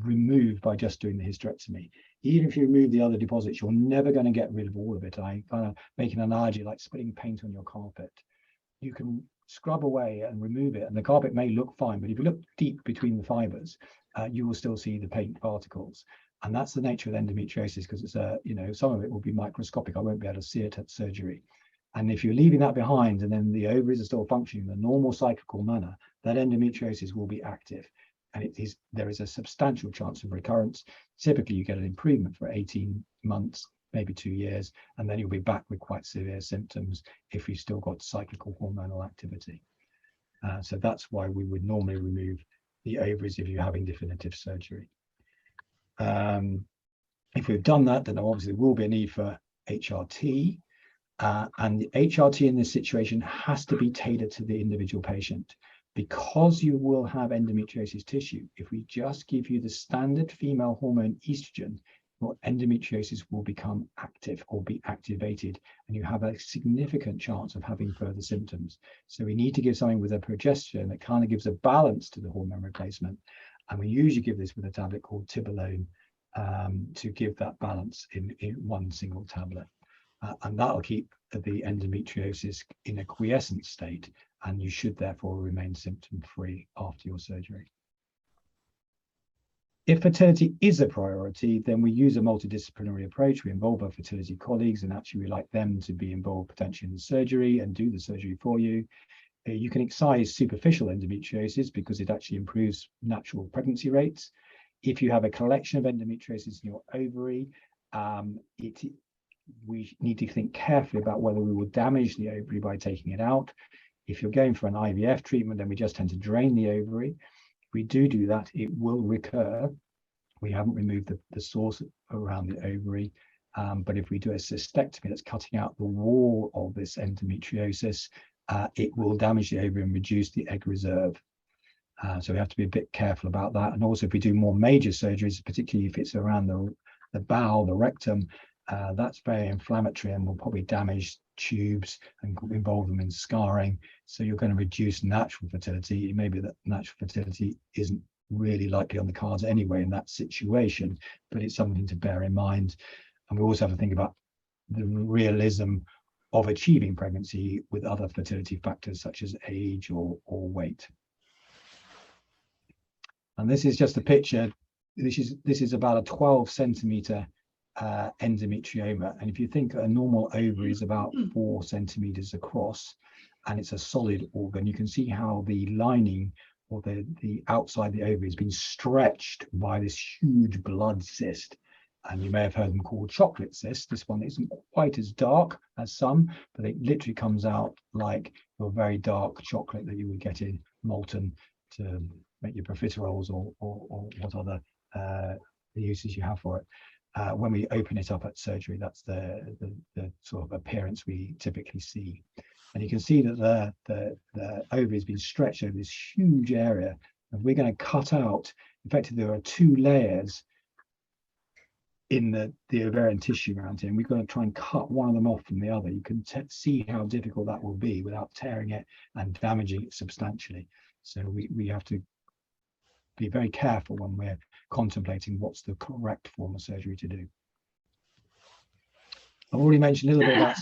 removed by just doing the hysterectomy. Even if you remove the other deposits, you're never going to get rid of all of it. I kind of make an analogy like spraying paint on your carpet. You can scrub away and remove it, and the carpet may look fine, but if you look deep between the fibers, you will still see the paint particles. And that's the nature of endometriosis, because it's some of it will be microscopic. I won't be able to see it at surgery. And if you're leaving that behind and then the ovaries are still functioning in a normal cyclical manner, that endometriosis will be active. And there is a substantial chance of recurrence. Typically, you get an improvement for 18 months, maybe 2 years, and then you'll be back with quite severe symptoms if you've still got cyclical hormonal activity. So that's why we would normally remove the ovaries if you're having definitive surgery. If we've done that, then there obviously will be a need for HRT. And the HRT in this situation has to be tailored to the individual patient. Because you will have endometriosis tissue, if we just give you the standard female hormone estrogen, your endometriosis will become active or be activated, and you have a significant chance of having further symptoms. So we need to give something with a progesterone that kind of gives a balance to the hormone replacement. And we usually give this with a tablet called Tibolone to give that balance in one single tablet. And that'll keep the endometriosis in a quiescent state, and you should therefore remain symptom-free after your surgery. If fertility is a priority, then we use a multidisciplinary approach. We involve our fertility colleagues, and actually we like them to be involved potentially in the surgery and do the surgery for you. You can excise superficial endometriosis because it actually improves natural pregnancy rates. If you have a collection of endometriosis in your ovary, we need to think carefully about whether we will damage the ovary by taking it out. If you're going for an IVF treatment, then we just tend to drain the ovary. If we do that, it will recur. We haven't removed the source around the ovary. But if we do a cystectomy that's cutting out the wall of this endometriosis, it will damage the ovary and reduce the egg reserve. So we have to be a bit careful about that. And also if we do more major surgeries, particularly if it's around the bowel, the rectum, that's very inflammatory and will probably damage tubes and involve them in scarring. So you're going to reduce natural fertility. It may be that natural fertility isn't really likely on the cards anyway in that situation, but it's something to bear in mind. And we also have to think about the realism of achieving pregnancy with other fertility factors such as age or weight. And this is just a picture. This is about a 12 centimeter endometrioma. And if you think a normal ovary is about 4 centimeters across, and it's a solid organ, you can see how the lining or the outside the ovary has been stretched by this huge blood cyst. And you may have heard them called chocolate cysts. This one isn't quite as dark as some, but it literally comes out like your very dark chocolate that you would get in molten to make your profiteroles or what other uses you have for it. When we open it up at surgery, that's the sort of appearance we typically see. And you can see that the ovary has been stretched over this huge area. And we're going to cut out, effectively, there are 2 layers in the ovarian tissue around here, and we've got to try and cut one of them off from the other. You can see how difficult that will be without tearing it and damaging it substantially. So we have to be very careful when we're contemplating what's the correct form of surgery to do. I've already mentioned a little bit about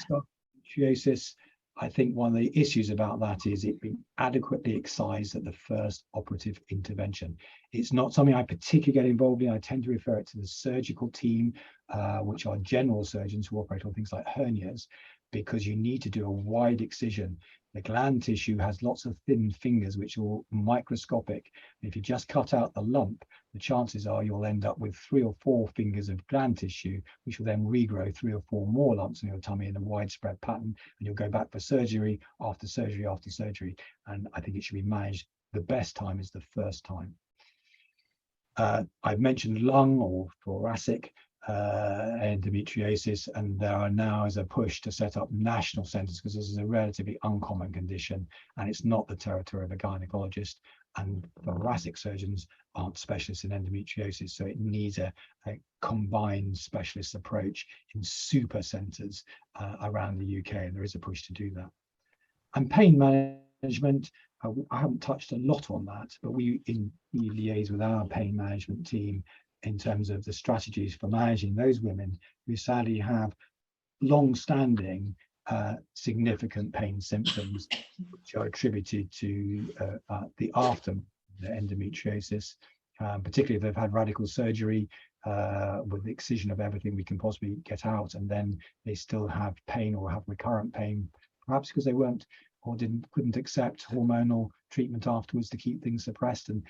endometriosis. I think one of the issues about that is it being adequately excised at the first operative intervention. It's not something I particularly get involved in. I tend to refer it to the surgical team, which are general surgeons who operate on things like hernias, because you need to do a wide excision. The gland tissue has lots of thin fingers, which are microscopic. If you just cut out the lump, the chances are you'll end up with 3 or 4 fingers of gland tissue, which will then regrow 3 or 4 more lumps in your tummy in a widespread pattern, and you'll go back for surgery after surgery after surgery. And I think it should be managed. The best time is the first time. I've mentioned lung or thoracic endometriosis, and there now is a push to set up national centres because this is a relatively uncommon condition and it's not the territory of a gynecologist, and thoracic surgeons aren't specialists in endometriosis, so it needs a combined specialist approach in super centres around the UK, and there is a push to do that. And pain management, I haven't touched a lot on that, but we liaise with our pain management team in terms of the strategies for managing those women who sadly have long-standing significant pain symptoms, which are attributed to the aftermath of the endometriosis, particularly if they've had radical surgery with the excision of everything we can possibly get out, and then they still have pain or have recurrent pain, perhaps because they weren't or couldn't accept hormonal treatment afterwards to keep things suppressed, and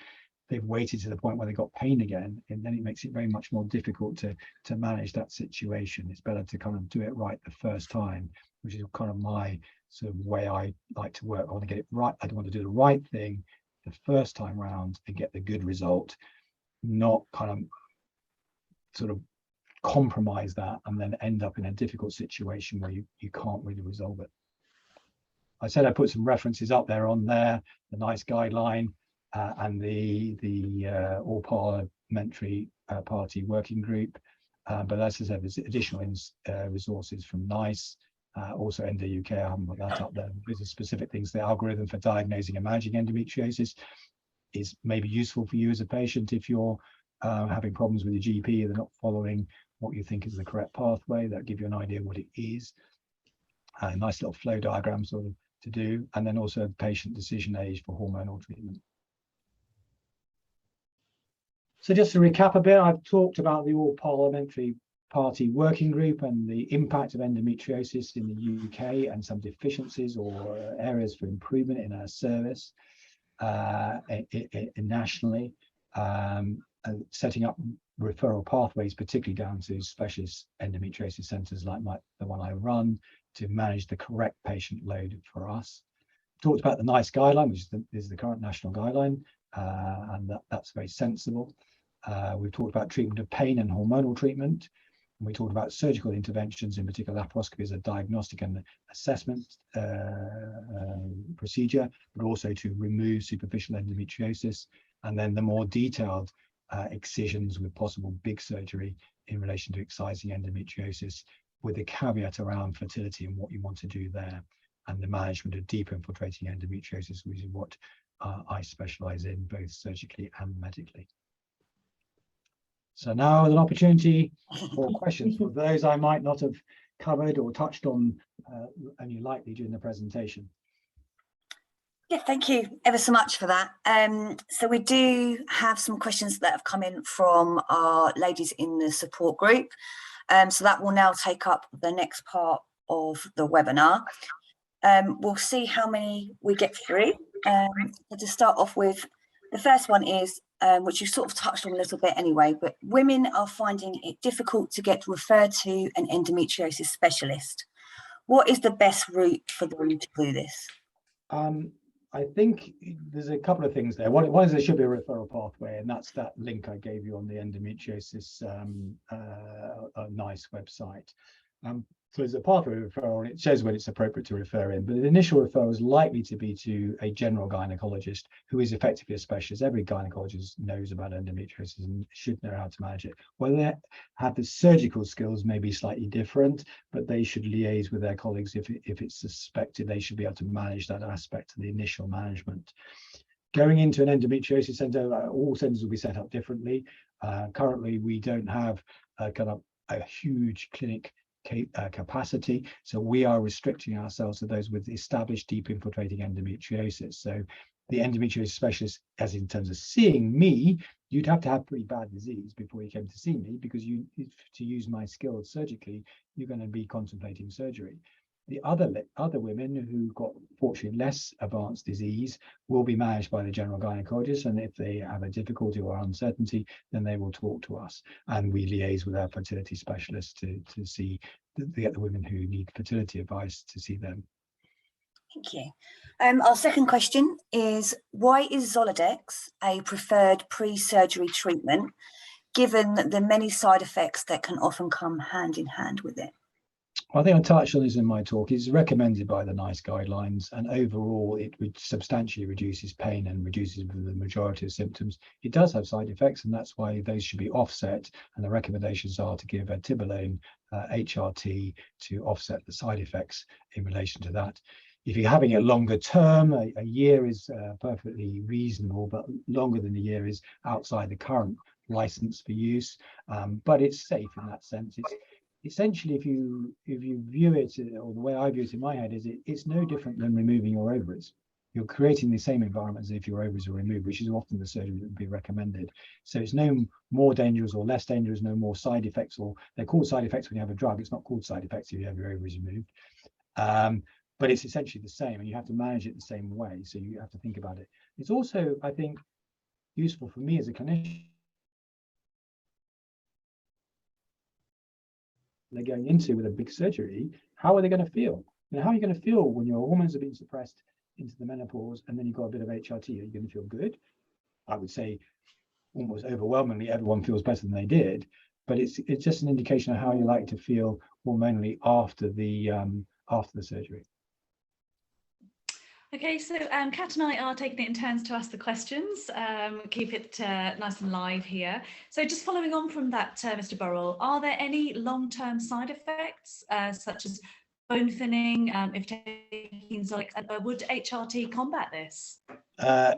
they've waited to the point where they got pain again, and then it makes it very much more difficult to manage that situation. It's better to kind of do it right the first time, which is kind of my sort of way I like to work. I want to get it right. I want to do the right thing the first time round and get the good result, not kind of sort of compromise that and then end up in a difficult situation where you can't really resolve it. I said I put some references up there on there, the NICE guideline, and the All Parliamentary Party Working Group. But as I said, there's additional resources from NICE, also Endo UK. I haven't put that up there. These are specific things. The algorithm for diagnosing and managing endometriosis is maybe useful for you as a patient if you're having problems with your GP and they're not following what you think is the correct pathway. That'll give you an idea of what it is. A nice little flow diagram sort of to do, and then also patient decision age for hormonal treatment. So just to recap a bit, I've talked about the All Parliamentary Party Working Group and the impact of endometriosis in the UK and some deficiencies or areas for improvement in our service nationally, and setting up referral pathways, particularly down to specialist endometriosis centres like the one I run, to manage the correct patient load for us. Talked about the NICE guideline, which is the current national guideline, and that's very sensible. We've talked about treatment of pain and hormonal treatment. And we talked about surgical interventions, in particular laparoscopy as a diagnostic and assessment procedure, but also to remove superficial endometriosis, and then the more detailed excisions with possible big surgery in relation to excising endometriosis, with a caveat around fertility and what you want to do there, and the management of deep infiltrating endometriosis, which is what I specialize in both surgically and medically. So now an opportunity for questions. For those I might not have covered or touched on only lightly during the presentation. Yeah, thank you ever so much for that. So we do have some questions that have come in from our ladies in the support group. So that will now take up the next part of the webinar. We'll see how many we get through. So to start off with, the first one is, which you sort of touched on a little bit anyway, but women are finding it difficult to get referred to an endometriosis specialist. What is the best route for them to do this? I think there's a couple of things there. One is there should be a referral pathway, and that's that link I gave you on the endometriosis NICE website. So there's a pathway referral, and it says when it's appropriate to refer in, but the initial referral is likely to be to a general gynecologist who is effectively a specialist. Every gynecologist knows about endometriosis and should know how to manage it. Whether they have the surgical skills may be slightly different, but they should liaise with their colleagues if it's suspected. They should be able to manage that aspect of the initial management. Going into an endometriosis centre, all centres will be set up differently. Currently, we don't have kind of a huge clinic capacity, so we are restricting ourselves to those with established deep infiltrating endometriosis. So the endometriosis specialist, as in terms of seeing me, you'd have to have pretty bad disease before you came to see me, because to use my skills surgically, you're going to be contemplating surgery. The other women who've got fortunately less advanced disease will be managed by the general gynecologist, and if they have a difficulty or uncertainty, then they will talk to us, and we liaise with our fertility specialists to get the women who need fertility advice to see them. Thank you. Our second question is, why is Zoladex a preferred pre-surgery treatment, given the many side effects that can often come hand in hand with it? I think I touched on this in my talk. It's recommended by the NICE guidelines, and overall it substantially reduces pain and reduces the majority of symptoms. It does have side effects, and that's why those should be offset, and the recommendations are to give a tibolone HRT to offset the side effects in relation to that. If you're having it longer term, a year is perfectly reasonable, but longer than a year is outside the current license for use, but it's safe in that sense. It's essentially, if you view it, or the way I view it in my head, is it's no different than removing your ovaries. You're creating the same environment as if your ovaries are removed, which is often the surgery that would be recommended. So it's no more dangerous or less dangerous, no more side effects, or they're called side effects when you have a drug. It's not called side effects if you have your ovaries removed. But it's essentially the same, and you have to manage it the same way. So you have to think about it. It's also, I think, useful for me as a clinician. They're going into with a big surgery, how are they going to feel? You know, how are you going to feel when your hormones are being suppressed into the menopause, and then you've got a bit of HRT? Are you going to feel good? I would say almost overwhelmingly everyone feels better than they did, but it's just an indication of how you like to feel hormonally after the surgery. Okay, so Kat and I are taking it in turns to ask the questions. Keep it nice and live here. So just following on from that, Mr. Burrell, are there any long-term side effects, such as bone thinning, if taking Zoladex, would HRT combat this?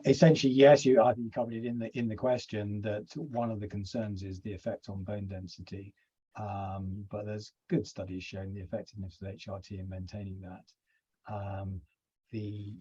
Essentially, yes. I think you covered it in the question that one of the concerns is the effect on bone density, but there's good studies showing the effectiveness of HRT in maintaining that. The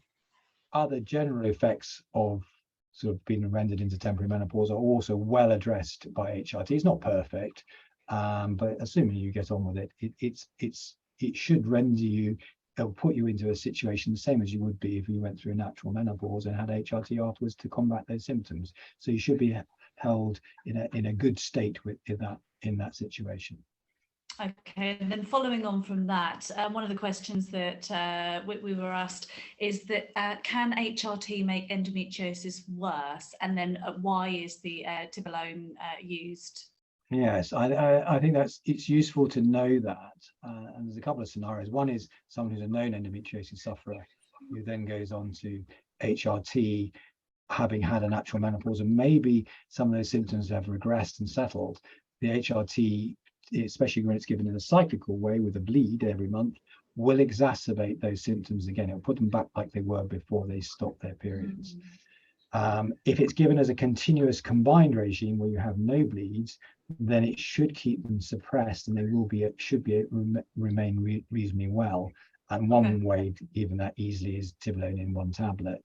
other general effects of sort of being rendered into temporary menopause are also well addressed by HRT. It's not perfect, but assuming you get on with it, it should render you, it'll put you into a situation the same as you would be if you went through natural menopause and had HRT afterwards to combat those symptoms. So you should be held in a good state in that situation. Okay, and then following on from that, one of the questions that we were asked is that can HRT make endometriosis worse? And then why is the tibolone used? Yes, I think it's useful to know that. And there's a couple of scenarios. One is someone who's a known endometriosis sufferer who then goes on to HRT, having had a natural menopause, and maybe some of those symptoms have regressed and settled. The HRT, especially when it's given in a cyclical way with a bleed every month, will exacerbate those symptoms again. It'll put them back like they were before they stopped their periods. If it's given as a continuous combined regime where you have no bleeds, then it should keep them suppressed, and they should remain reasonably well. And one way to even that easily is tibolone in one tablet.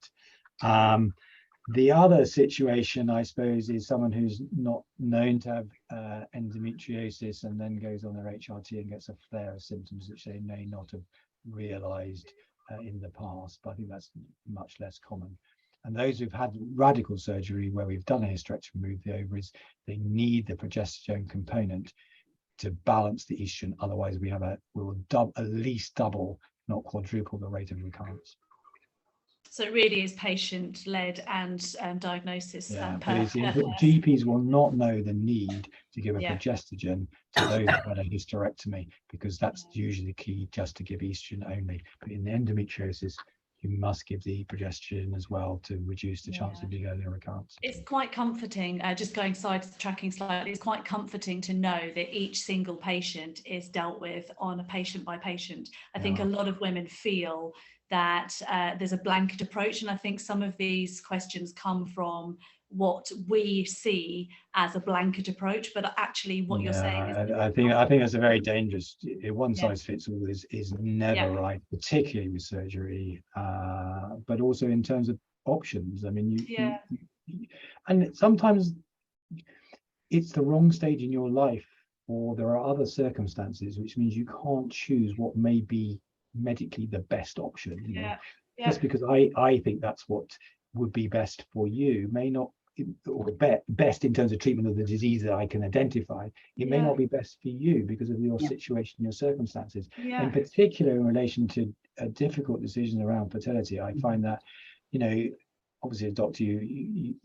The other situation, I suppose, is someone who's not known to have endometriosis and then goes on their HRT and gets a flare of symptoms which they may not have realised in the past, but I think that's much less common. And those who've had radical surgery where we've done a hysterectomy, removed the ovaries, they need the progesterone component to balance the estrogen. Otherwise, we will at least double, not quadruple, the rate of recurrence. So it really is patient-led and diagnosis. Yeah, but it's GPs will not know the need to give a Yeah. progestogen to those who've had a hysterectomy, because that's usually key, just to give estrogen only. But in the endometriosis, you must give the progesterone as well to reduce the chance of big early recurrence. It's quite comforting, just going sidetracking slightly, it's quite comforting to know that each single patient is dealt with on a patient by patient. I think a lot of women feel that there's a blanket approach, and I think some of these questions come from what we see as a blanket approach, but actually what you're saying is I think that's a very dangerous, one size fits all is never right, particularly with surgery, but also in terms of options. I mean, and sometimes it's the wrong stage in your life, or there are other circumstances which means you can't choose what may be medically the best option. You know? Just because I think that's what would be best for you may not, or best in terms of treatment of the disease that I can identify, it may not be best for you because of your situation, your circumstances. In particular, in relation to difficult decisions around fertility, I find that, you know, obviously as a doctor, you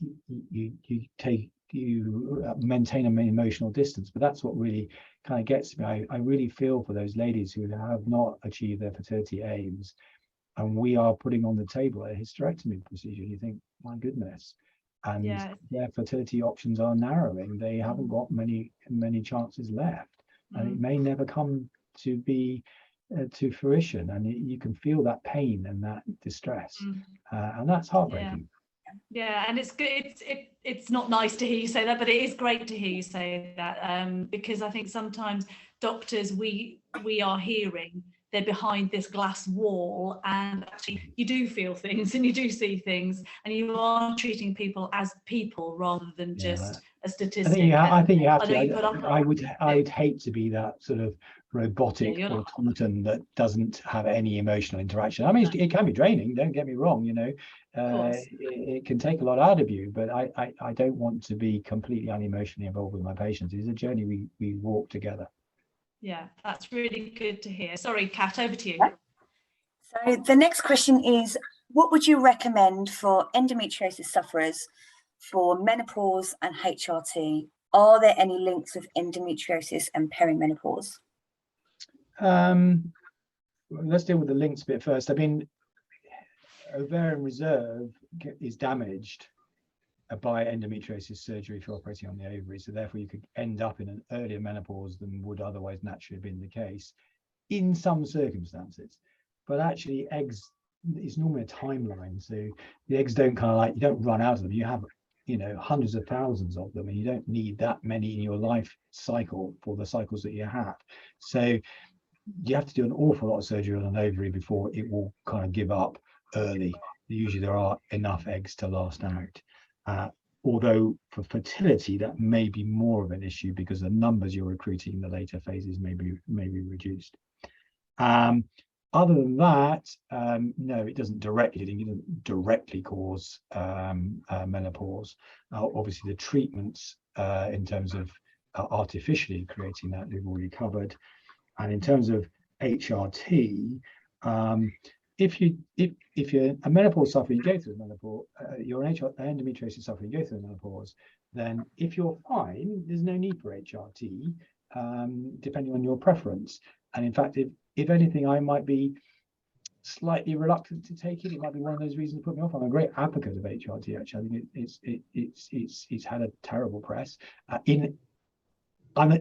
maintain an emotional distance, but that's what really kind of gets me. I really feel for those ladies who have not achieved their fertility aims, and we are putting on the table a hysterectomy procedure. You think, my goodness, and their fertility options are narrowing. They haven't got many chances left, and it may never come to be to fruition. And you can feel that pain and that distress, and that's heartbreaking. Yeah, and it's good. It's not nice to hear you say that, but it is great to hear you say that, because I think sometimes doctors, we are hearing they're behind this glass wall, and actually you do feel things and you do see things, and you are treating people as people rather than just a statistic. I think you have to. I would hate to be that sort of robotic automaton that doesn't have any emotional interaction. I mean, it can be draining, don't get me wrong, you know, it can take a lot out of you, but I don't want to be completely unemotionally involved with my patients. It's a journey we walk together. Yeah, that's really good to hear. Sorry, Kat, over to you. So the next question is, what would you recommend for endometriosis sufferers for menopause and HRT? Are there any links with endometriosis and perimenopause? Let's deal with the links bit first. I mean, ovarian reserve is damaged by endometriosis surgery for operating on the ovary, so therefore you could end up in an earlier menopause than would otherwise naturally have been the case in some circumstances. But actually, eggs is normally a timeline, so the eggs don't kind of like, you don't run out of them. You have, you know, hundreds of thousands of them, and you don't need that many in your life cycle for the cycles that you have. So you have to do an awful lot of surgery on an ovary before it will kind of give up early. Usually there are enough eggs to last out. Although for fertility, that may be more of an issue because the numbers you're recruiting in the later phases may be reduced. Other than that, no, it doesn't directly cause menopause. Obviously, the treatments in terms of artificially creating that, we've already covered. And in terms of HRT, if you're a menopause sufferer, you go through the menopause, you're an endometriosis sufferer, you go through the menopause, then if you're fine, there's no need for HRT, depending on your preference. And in fact, if anything, I might be slightly reluctant to take it. It might be one of those reasons to put me off. I'm a great advocate of HRT, actually. I think it's had a terrible press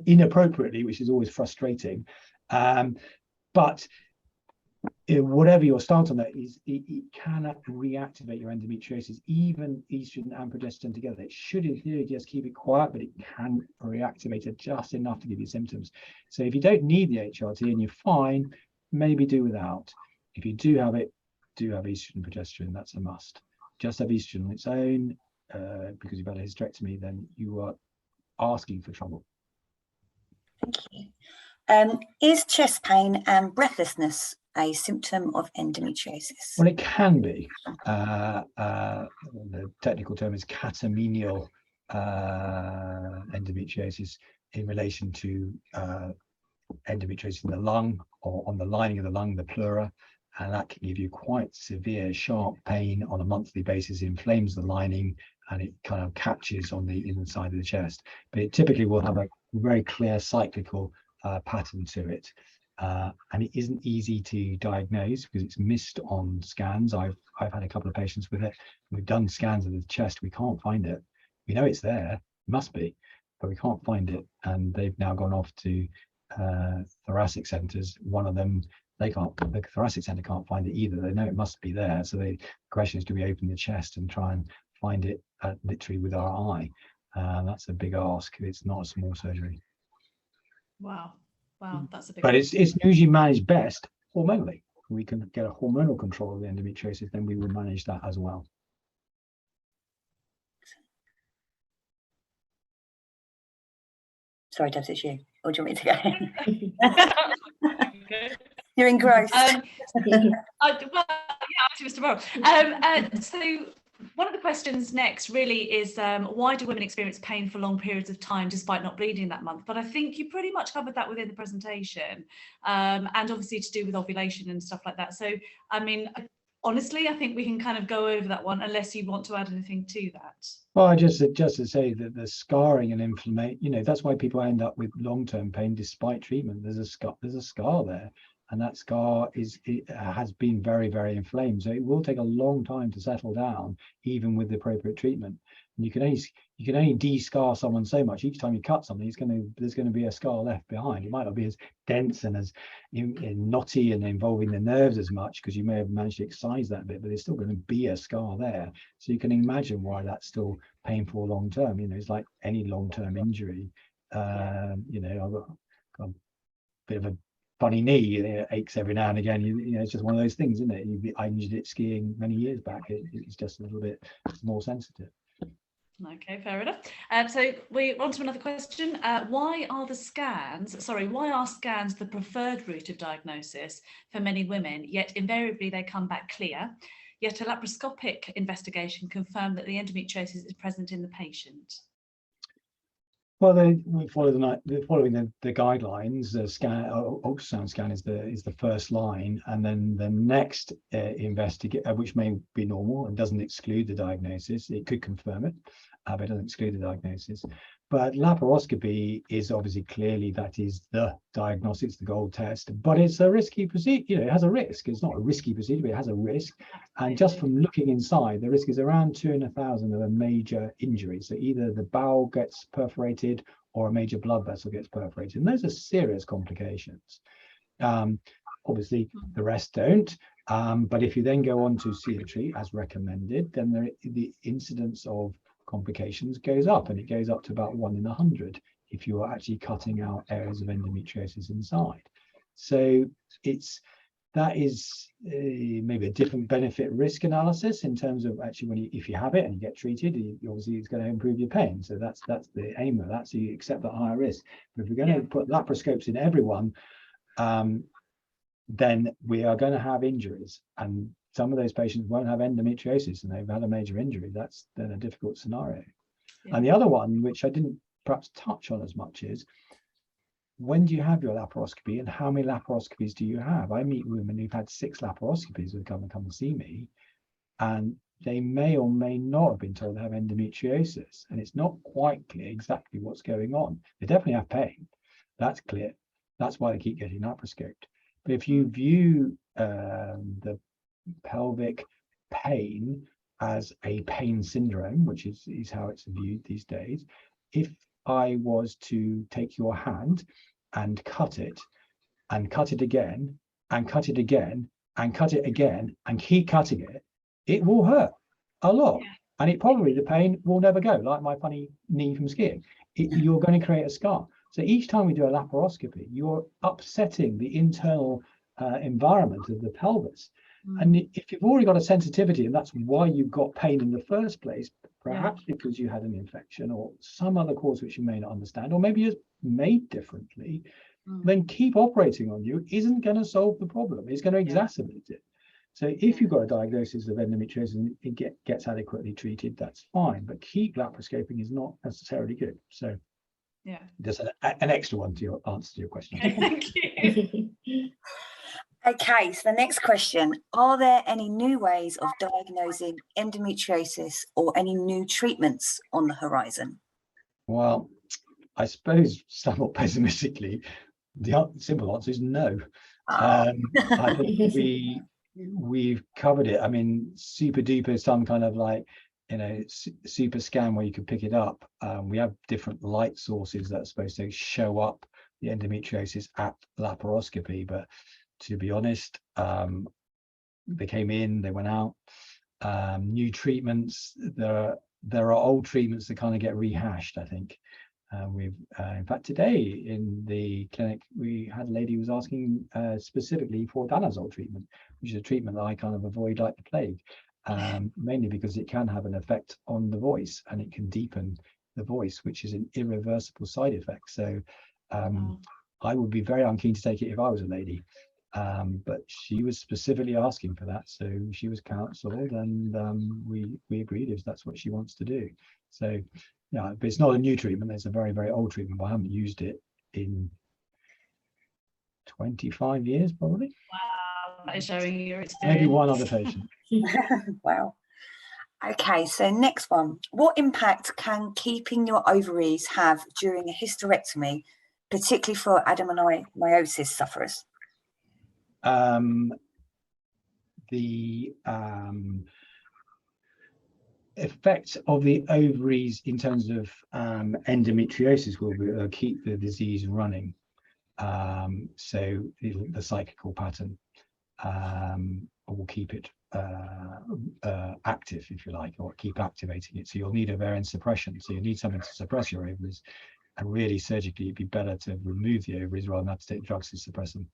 inappropriately, which is always frustrating. But whatever your stance on that is, it cannot reactivate your endometriosis, even estrogen and progesterone together. It should, in theory, just keep it quiet, but it can reactivate it just enough to give you symptoms. So if you don't need the HRT and you're fine, maybe do without. If you do have it, do have estrogen and progesterone. That's a must. Just have estrogen on its own, because you've had a hysterectomy, then you are asking for trouble. Thank you. Is chest pain and breathlessness a symptom of endometriosis? Well, it can be. The technical term is catamenial endometriosis in relation to endometriosis in the lung or on the lining of the lung, the pleura, and that can give you quite severe, sharp pain on a monthly basis. It inflames the lining and it kind of catches on the inside of the chest. But it typically will have a very clear cyclical pattern to it. And it isn't easy to diagnose because it's missed on scans. I've had a couple of patients with it. We've done scans of the chest. We can't find it. We know it's there, it must be, but we can't find it. And they've now gone off to thoracic centres. One of them, the thoracic centre can't find it either. They know it must be there. So the question is, do we open the chest and try and find it literally with our eye? That's a big ask. It's not a small surgery. Wow. Wow, that's a big But one. it's usually managed best hormonally. We can get a hormonal control of the endometriosis, then we will manage that as well. Sorry, Debs, it's you. Or do you want me to go? You're engrossed. Well, yeah, Mr. Morrow. So one of the questions next really is why do women experience pain for long periods of time despite not bleeding that month? But I think you pretty much covered that within the presentation, and obviously to do with ovulation and stuff like that. So, I mean, honestly, I think we can kind of go over that one unless you want to add anything to that. Well, just to say that the scarring and inflammation, that's why people end up with long-term pain despite treatment. There's a scar there. And that scar has been very, very inflamed. So it will take a long time to settle down, even with the appropriate treatment. And you can only de-scar someone so much. Each time you cut something, there's going to be a scar left behind. It might not be as dense and as knotty and involving the nerves as much, because you may have managed to excise that bit, but there's still going to be a scar there. So you can imagine why that's still painful long term. It's like any long-term injury. I've got a bit of a funny knee, it aches every now and again. It's just one of those things, isn't it? I injured it skiing many years back. It's just a little bit more sensitive. Okay, fair enough. So we on to another question. Why are scans the preferred route of diagnosis for many women, yet invariably they come back clear, yet a laparoscopic investigation confirmed that the endometriosis is present in the patient? Well, we following the guidelines. The ultrasound scan is the first line, and then the next which may be normal and doesn't exclude the diagnosis. It could confirm it, but it doesn't exclude the diagnosis. But laparoscopy is obviously clearly that is the diagnosis, the gold test. But it's a risky procedure. It has a risk. It's not a risky procedure, but it has a risk. And just from looking inside, the risk is around 2 in 1,000 of a major injury. So either the bowel gets perforated or a major blood vessel gets perforated. And those are serious complications. Obviously, the rest don't. But if you then go on to see a treat as recommended, then the incidence of complications goes up, and it goes up to about 1 in 100 if you are actually cutting out areas of endometriosis inside. So that is maybe a different benefit risk analysis in terms of actually if you have it and you get treated, obviously it's going to improve your pain. So that's the aim of that. So you accept that higher risk. But if we're going to put laparoscopes in everyone, then we are going to have injuries, and some of those patients won't have endometriosis and they've had a major injury. That's then a difficult scenario. And the other one, which I didn't perhaps touch on as much, is when do you have your laparoscopy and how many laparoscopies do you have? I meet women who've had 6 laparoscopies who come and see me, and they may or may not have been told they have endometriosis, and it's not quite clear exactly what's going on. They definitely have pain. That's clear. That's why they keep getting laparoscoped. But if you view the pelvic pain as a pain syndrome, which is how it's viewed these days, if I was to take your hand and cut it again and cut it again and cut it again and keep cutting it, it will hurt a lot. Yeah. And it probably, the pain will never go, like my funny knee from skiing. You're going to create a scar. So each time we do a laparoscopy, you're upsetting the internal environment of the pelvis. And if you've already got a sensitivity, and that's why you've got pain in the first place, perhaps because you had an infection or some other cause which you may not understand, or maybe it's made differently, then keep operating on you isn't going to solve the problem. It's going to exacerbate it. So if you've got a diagnosis of endometriosis and it gets adequately treated, that's fine. But keep laparoscoping is not necessarily good. So yeah, there's an extra one to your answer to your question. Okay, thank you. Okay, so the next question, are there any new ways of diagnosing endometriosis or any new treatments on the horizon? Well, I suppose somewhat pessimistically, the simple answer is no. I think we've covered it. I mean, super duper, some kind of like, you know, super scan where you could pick it up. We have different light sources that are supposed to show up the endometriosis at laparoscopy, but to be honest, they came in, they went out. New treatments, there are old treatments that kind of get rehashed, I think. We've in fact today in the clinic we had a lady who was asking specifically for danazol treatment, which is a treatment that I kind of avoid like the plague, mainly because it can have an effect on the voice and it can deepen the voice, which is an irreversible side effect. So I would be very unkeen to take it if I was a lady, but she was specifically asking for that, so she was counselled, and we agreed if that's what she wants to do. So yeah, but it's not a new treatment. It's a very, very old treatment, but I haven't used it in 25 years, probably. Wow, that is showing your experience. Maybe one other patient. Wow. Okay, so next one. What impact can keeping your ovaries have during a hysterectomy, particularly for adenomyosis sufferers? The effect of the ovaries in terms of endometriosis will keep the disease running. So the cyclical pattern will keep it active, if you like, or keep activating it. So you'll need ovarian suppression. So you need something to suppress your ovaries, and really surgically it'd be better to remove the ovaries rather than have to take drugs to suppress them.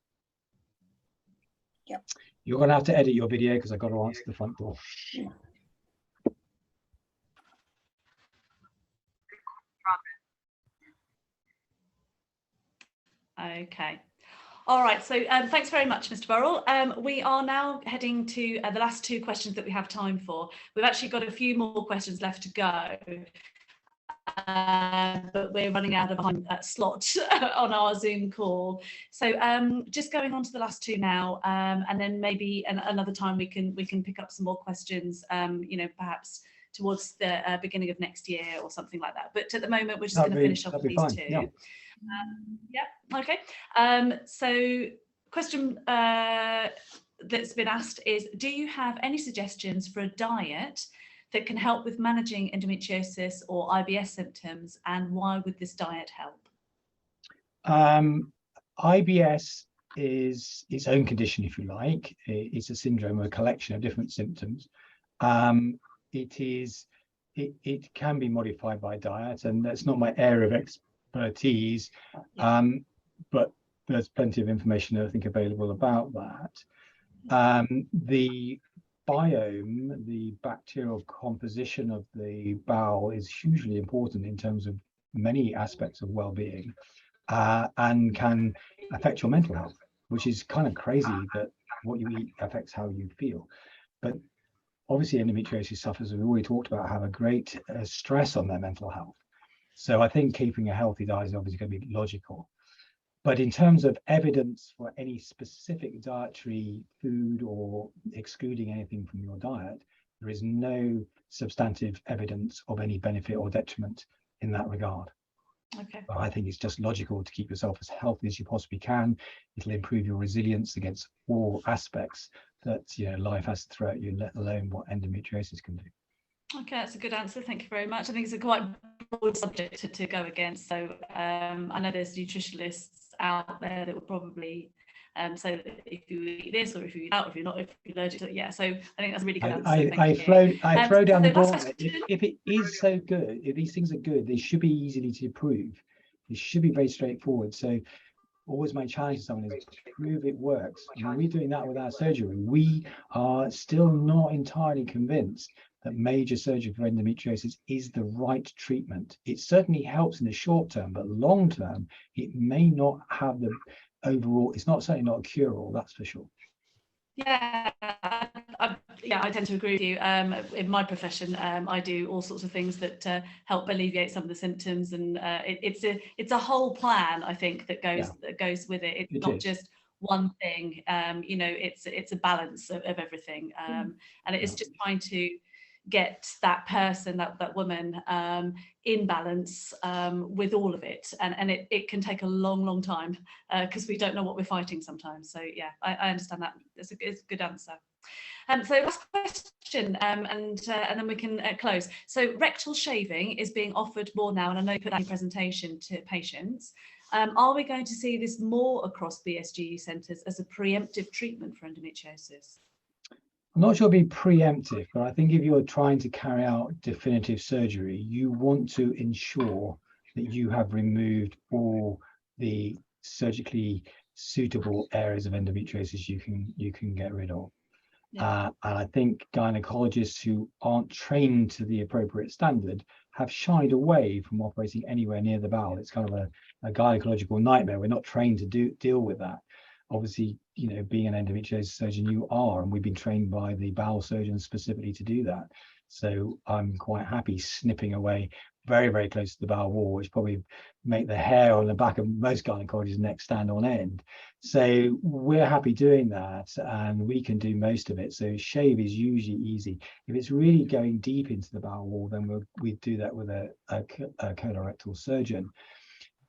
Yep. You're going to have to edit your video because I've got to answer the front door. Yeah. Okay. All right, so thanks very much, Mr. Burrell. We are now heading to the last two questions that we have time for. We've actually got a few more questions left to go, but we're running out of time slot on our Zoom call. So just going on to the last two now, and then maybe another time we can pick up some more questions, you know, perhaps towards the beginning of next year or something like that. But at the moment, we're just going to finish off with these two. Yeah. Yeah, okay. So question that's been asked is, do you have any suggestions for a diet that can help with managing endometriosis or IBS symptoms, and why would this diet help? IBS is its own condition, if you like. It's a syndrome, a collection of different symptoms. It can be modified by diet, and that's not my area of expertise, but there's plenty of information I think available about that. The biome, the bacterial composition of the bowel, is hugely important in terms of many aspects of well-being, and can affect your mental health, which is kind of crazy that what you eat affects how you feel. But obviously endometriosis sufferers, as we already talked about, have a great stress on their mental health. So I think keeping a healthy diet is obviously going to be logical. But in terms of evidence for any specific dietary food or excluding anything from your diet, there is no substantive evidence of any benefit or detriment in that regard. Okay. But I think it's just logical to keep yourself as healthy as you possibly can. It'll improve your resilience against all aspects that, you know, life has to throw at you, let alone what endometriosis can do. Okay, that's a good answer. Thank you very much. I think it's a quite broad subject to go against. So I know there's nutritionists out there that would probably So that if you eat this, or if you eat that, or if you're allergic to it, yeah. So I think that's a really good answer. I throw down the last gauntlet. If it is so good, if these things are good, they should be easily to prove. It should be very straightforward. So always my challenge to someone is prove it works. And when we're doing that with our surgery, we are still not entirely convinced that major surgery for endometriosis is the right treatment. It certainly helps in the short term, but long term, it may not have the overall, it's certainly not a cure-all, that's for sure. Yeah, I tend to agree with you. In my profession, I do all sorts of things that help alleviate some of the symptoms, and it's a whole plan, I think, that goes with it. It's not just one thing. You know, it's a balance of everything, and it is just trying to get that person, that woman, in balance with all of it, and it can take a long time because we don't know what we're fighting sometimes. So yeah, I understand that. It's a good answer. So last question, and then we can close. So rectal shaving is being offered more now, and I know you put that in presentation to patients. Are we going to see this more across BSGE centres as a preemptive treatment for endometriosis? I'm not sure it'll be preemptive, but I think if you're trying to carry out definitive surgery, you want to ensure that you have removed all the surgically suitable areas of endometriosis you can get rid of. Yeah. And I think gynecologists who aren't trained to the appropriate standard have shied away from operating anywhere near the bowel. It's kind of a gynecological nightmare. We're not trained to deal with that. Obviously, you know, being an endometriosis surgeon, you are, and we've been trained by the bowel surgeons specifically to do that. So I'm quite happy snipping away very, very close to the bowel wall, which probably make the hair on the back of most gynecologists' neck stand on end. So we're happy doing that, and we can do most of it. So shave is usually easy. If it's really going deep into the bowel wall, then we'd do that with a colorectal surgeon.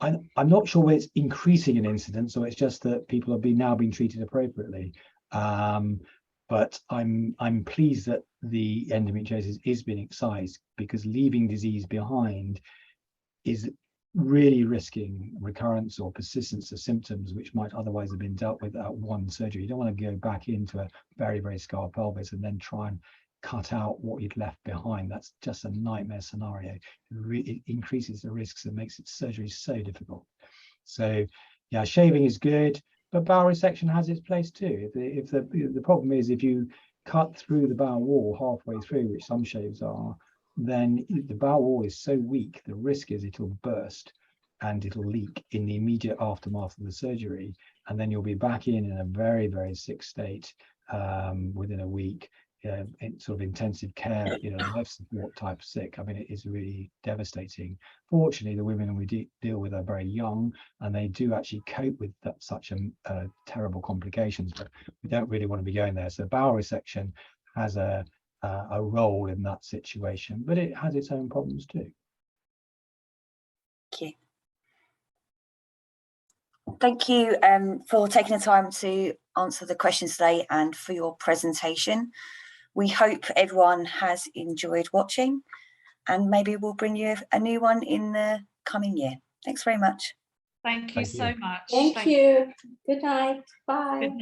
I'm not sure whether it's increasing in incidence or it's just that people have now been treated appropriately. But I'm pleased that the endometriosis is being excised, because leaving disease behind is really risking recurrence or persistence of symptoms which might otherwise have been dealt with at one surgery. You don't want to go back into a very, very scarred pelvis and then try and cut out what you'd left behind. That's just a nightmare scenario. It increases the risks and makes surgery so difficult. So yeah, shaving is good, but bowel resection has its place too. If the problem is if you cut through the bowel wall halfway through, which some shaves are, then the bowel wall is so weak, the risk is it'll burst and it'll leak in the immediate aftermath of the surgery, and then you'll be back in a very, very sick state within a week. In sort of intensive care, you know, life support type sick. I mean, it is really devastating. Fortunately, the women we deal with are very young, and they do actually cope with such terrible complications. But we don't really want to be going there. So bowel resection has a role in that situation, but it has its own problems too. Thank you. Thank you for taking the time to answer the questions today and for your presentation. We hope everyone has enjoyed watching, and maybe we'll bring you a new one in the coming year. Thanks very much. Thank you so much. Thank you. Good night. Bye. Good night.